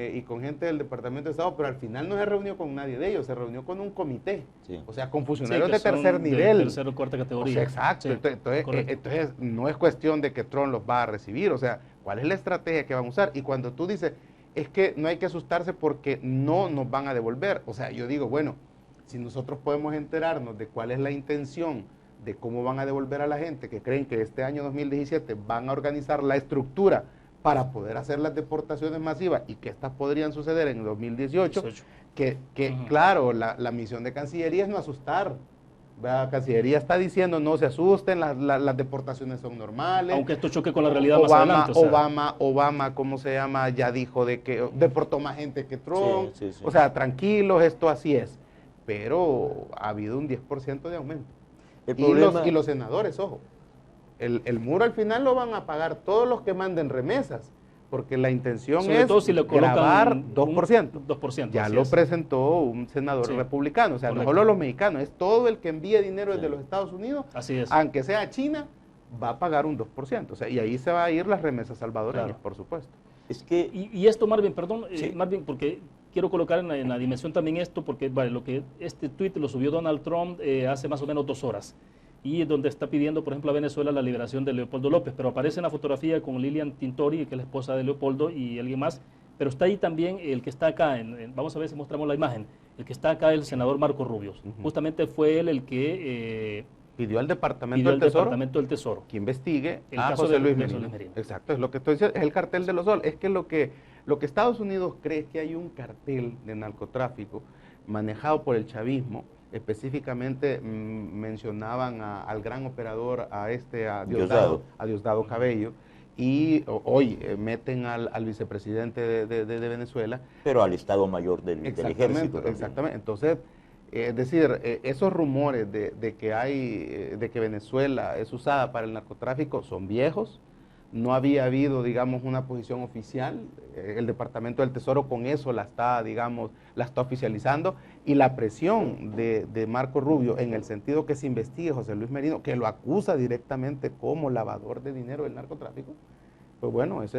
gente del Departamento de Estado, pero al final no se reunió con nadie de ellos, se reunió con un comité, o sea, con funcionarios de tercer nivel. De tercera o cuarta categoría. O sea, exacto, entonces no es cuestión de que Trump los va a recibir, o sea, ¿cuál es la estrategia que van a usar? Y cuando tú dices, es que no hay que asustarse porque no nos van a devolver, o sea, yo digo, bueno, si nosotros podemos enterarnos de cuál es la intención, de cómo van a devolver a la gente que creen que este año 2017 van a organizar la estructura para poder hacer las deportaciones masivas y que estas podrían suceder en 2018, claro, la misión de Cancillería es no asustar, La Cancillería está diciendo no se asusten, las deportaciones son normales. Aunque esto choque con la realidad más adelante. Obama, ¿cómo se llama? Ya dijo de que deportó más gente que Trump. Sí, sí. O sea, tranquilos, esto así es. Pero ha habido un 10% de aumento. Y los senadores, ojo, el muro al final lo van a pagar todos los que manden remesas, porque la intención sobre es todo si le grabar 2%. 2%. Ya lo presentó un senador republicano, o sea, correcto. no solo los mexicanos, es todo el que envíe dinero desde los Estados Unidos, así es. aunque sea a China, va a pagar un 2%. O sea, y ahí se va a ir las remesas salvadoreñas, Claro. por supuesto. Es que Y esto, Marvin, perdón, Sí. Marvin, porque quiero colocar en la dimensión también esto, porque vale, este tuit lo subió Donald Trump hace más o menos 2 horas, y donde está pidiendo, por ejemplo, a Venezuela la liberación de Leopoldo López, pero aparece en la fotografía con Lilian Tintori, que es la esposa de Leopoldo, y alguien más, pero está ahí también el que está acá, vamos a ver si mostramos la imagen, el que está acá, el senador Marco Rubio. Justamente fue él el que Pidió al Departamento pidió del al Tesoro Departamento del Tesoro. que investigue El a caso José de Luis José Merino. Luis Merino. Exacto, es lo que estoy diciendo, es el cartel de los soles. Es que lo que Estados Unidos cree es que hay un cartel de narcotráfico manejado por el chavismo. Específicamente mencionaban al gran operador, a Diosdado Cabello, y hoy meten al vicepresidente de Venezuela. pero al Estado Mayor del Ejército. Exactamente. Entonces, es decir, esos rumores de que Venezuela es usada para el narcotráfico son viejos. No había habido, digamos, una posición oficial. El Departamento del Tesoro con eso la está oficializando. Y la presión de Marco Rubio en el sentido que se investigue José Luis Merino, que lo acusa directamente como lavador de dinero del narcotráfico, pues bueno, eso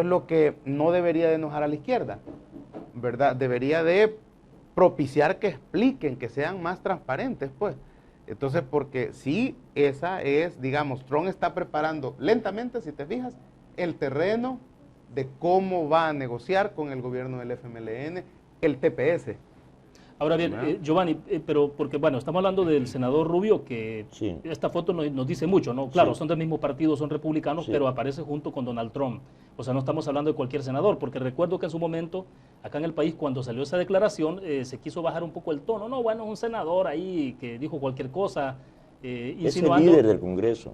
es lo que no debería de enojar a la izquierda, ¿verdad? Debería de propiciar que expliquen, que sean más transparentes, pues. Entonces, porque sí, esa es, digamos, Trump está preparando lentamente, si te fijas, el terreno de cómo va a negociar con el gobierno del FMLN el TPS. Ahora bien, Giovanni, pero porque bueno, estamos hablando del senador Rubio, que Sí. esta foto nos dice mucho, ¿no? Claro, Sí. son del mismo partido, son republicanos, Sí. pero aparece junto con Donald Trump. O sea, no estamos hablando de cualquier senador, porque recuerdo que en su momento, acá en el país, cuando salió esa declaración, se quiso bajar un poco el tono. No, bueno, un senador ahí que dijo cualquier cosa, Es el insinuando... líder del Congreso.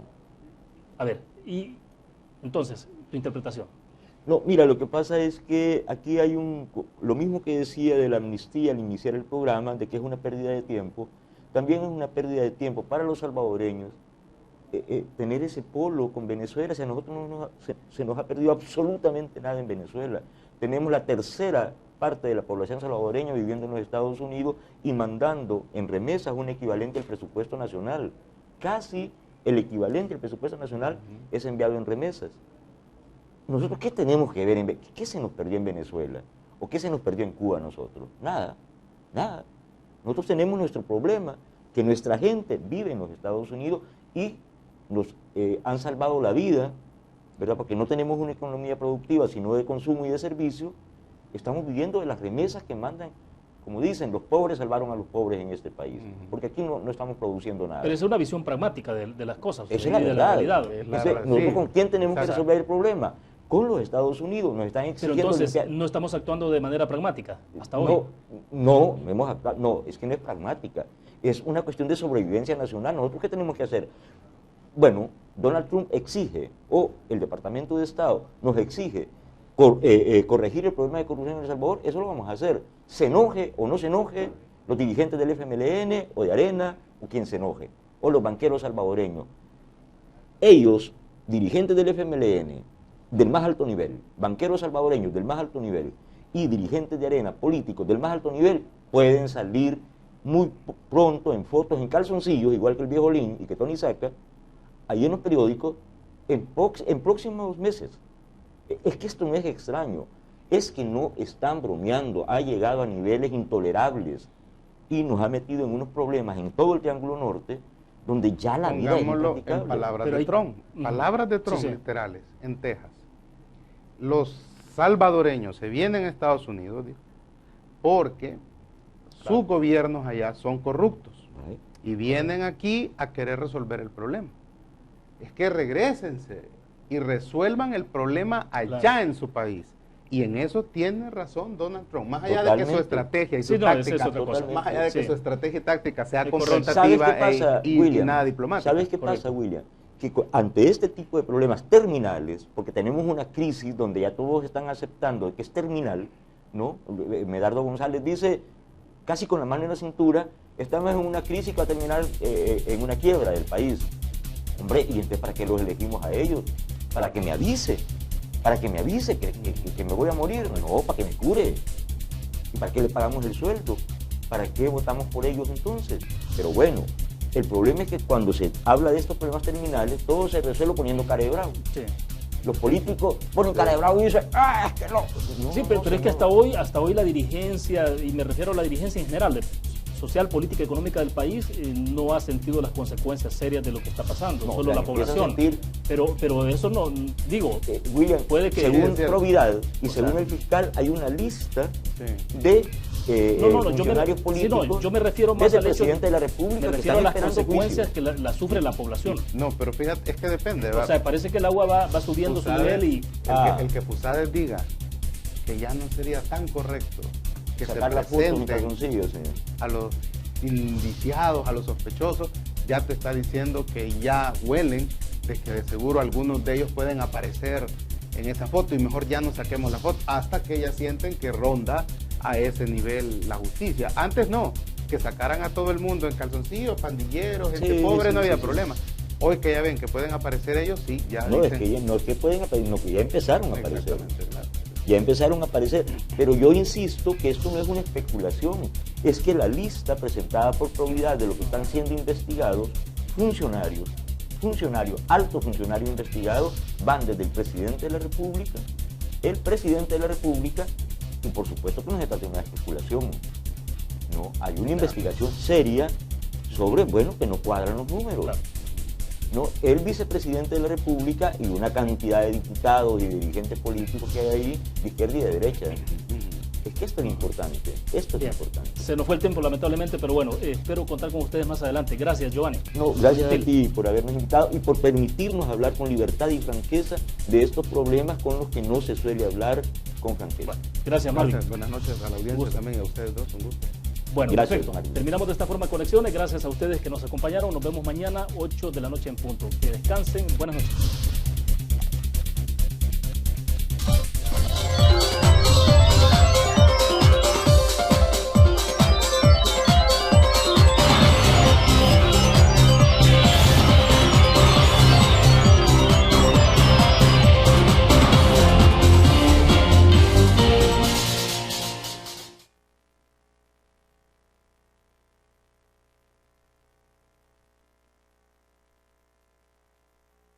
A ver, y entonces, tu interpretación. No, mira, lo que pasa es que aquí hay lo mismo que decía de la amnistía al iniciar el programa, de que es una pérdida de tiempo, también es una pérdida de tiempo para los salvadoreños tener ese polo con Venezuela. O sea, a nosotros se nos ha perdido absolutamente nada en Venezuela. Tenemos la tercera parte de la población salvadoreña viviendo en los Estados Unidos y mandando en remesas un equivalente al presupuesto nacional. Casi el equivalente al presupuesto nacional es enviado en remesas. ¿Nosotros qué tenemos que ver? ¿Qué se nos perdió en Venezuela? ¿O qué se nos perdió en Cuba a nosotros? Nada, nada. Nosotros tenemos nuestro problema, que nuestra gente vive en los Estados Unidos y nos han salvado la vida, ¿verdad? Porque no tenemos una economía productiva, sino de consumo y de servicio. Estamos viviendo de las remesas que mandan. Como dicen, los pobres salvaron a los pobres en este país, porque aquí no estamos produciendo nada. Pero esa es una visión pragmática de las cosas. Esa es y la de verdad. la realidad. Entonces, nosotros ¿con quién tenemos que resolver el problema? Con los Estados Unidos. Nos están Pero exigiendo... entonces, ¿no estamos actuando de manera pragmática hasta hoy? No, es que no es pragmática. Es una cuestión de sobrevivencia nacional. ¿Nosotros qué tenemos que hacer? Bueno, Donald Trump exige, o el Departamento de Estado nos exige corregir el problema de corrupción en El Salvador. Eso lo vamos a hacer. Se enoje o no se enoje los dirigentes del FMLN o de Arena, o quien se enoje, o los banqueros salvadoreños. Ellos, dirigentes del FMLN, del más alto nivel, banqueros salvadoreños del más alto nivel y dirigentes de Arena, políticos del más alto nivel, pueden salir muy pronto en fotos en calzoncillos, igual que el viejo Lin y que Tony Saca, ahí en los periódicos, en próximos meses. Es que esto no es extraño, es que no están bromeando, ha llegado a niveles intolerables y nos ha metido en unos problemas en todo el Triángulo Norte, donde ya la vida es Pongámoslo impracticable. en palabras Pero de hay- Trump, palabras de Trump Sí. literales, en Texas. Los salvadoreños se vienen a Estados Unidos, dijo, porque sus gobiernos allá son corruptos Right. y vienen aquí a querer resolver el problema. Es que regrésense y resuelvan el problema allá Claro. en su país Y en eso tiene razón Donald Trump, más allá de que Totalmente. su estrategia y su Sí, no, esa táctica, es otra cosa. más allá de que Sí. su estrategia y táctica sea Es correcto. confrontativa ¿Sabes qué pasa, y William? nada diplomática. ¿Sabes qué Correcto. pasa, William? Que ante este tipo de problemas terminales, porque tenemos una crisis donde ya todos están aceptando que es terminal, ¿no? Medardo González dice, casi con la mano en la cintura, estamos en una crisis que va a terminar en una quiebra del país. Hombre, ¿y entonces para qué los elegimos a ellos? Para que me avise que me voy a morir. No, para que me cure. ¿Y para qué le pagamos el sueldo? ¿Para qué votamos por ellos entonces? Pero bueno, el problema es que cuando se habla de estos problemas terminales, todo se resuelve poniendo cara de bravo. Sí. Los políticos ponen cara de bravo y dicen, ¡ah, es que no! No, Sí, pero es que señor. hasta hoy la dirigencia, y me refiero a la dirigencia en general, social, política, económica del país, no ha sentido las consecuencias serias de lo que está pasando, No, solo la empieza a población. sentir- Pero eso no, digo, William, puede que- según es cierto. Probidad y O según sea- el fiscal, hay una lista Sí. de no, funcionarios políticos. yo me refiero más desde al el hecho, presidente de la República me que refiero a están las esperando consecuencias juicio. que la sufre la población. No, pero fíjate, es que depende. O sea, parece que el agua va subiendo su Fusades, nivel y... el que Fusades diga que ya no sería tan correcto que Sacar se la foto en un presenten calzoncillo, señor. a los indiciados, a los sospechosos, ya te está diciendo que ya huelen de que de seguro algunos de ellos pueden aparecer en esa foto y mejor ya no saquemos la foto hasta que ellas sienten que ronda a ese nivel la justicia. Antes no, que sacaran a todo el mundo en calzoncillos, pandilleros, gente Sí, pobre, sí, no había sí, sí. problema. Hoy que ya ven que pueden aparecer ellos, sí, ya No, dicen... es que ya, no es que pueden aparecer, no, que ya empezaron a aparecer. Exactamente, claro. Ya empezaron a aparecer. Pero yo insisto que esto no es una especulación, es que la lista presentada por Probidad de lo que están siendo investigados, altos funcionarios investigados, van desde el presidente de la República, el presidente de la República, y por supuesto que no se trata de una especulación. No, hay una investigación seria sobre, bueno, que no cuadran los números. Claro. ¿No? El vicepresidente de la República y una cantidad de diputados y dirigentes políticos que hay ahí, de izquierda y de derecha. Es que esto es importante, esto es Bien. importante. Se nos fue el tiempo lamentablemente, pero bueno, espero contar con ustedes más adelante. Gracias, Giovanni. No, gracias a Gentil. ti por habernos invitado y por permitirnos hablar con libertad y franqueza de estos problemas con los que no se suele hablar con franqueza. Gracias, Marvin. Buenas noches a la audiencia Gusto. también y a ustedes dos, un gusto. Bueno, Gracias, perfecto. Marvin. Terminamos de esta forma Conexiones. Gracias a ustedes que nos acompañaron. Nos vemos mañana, 8 de la noche en punto. Que descansen. Buenas noches.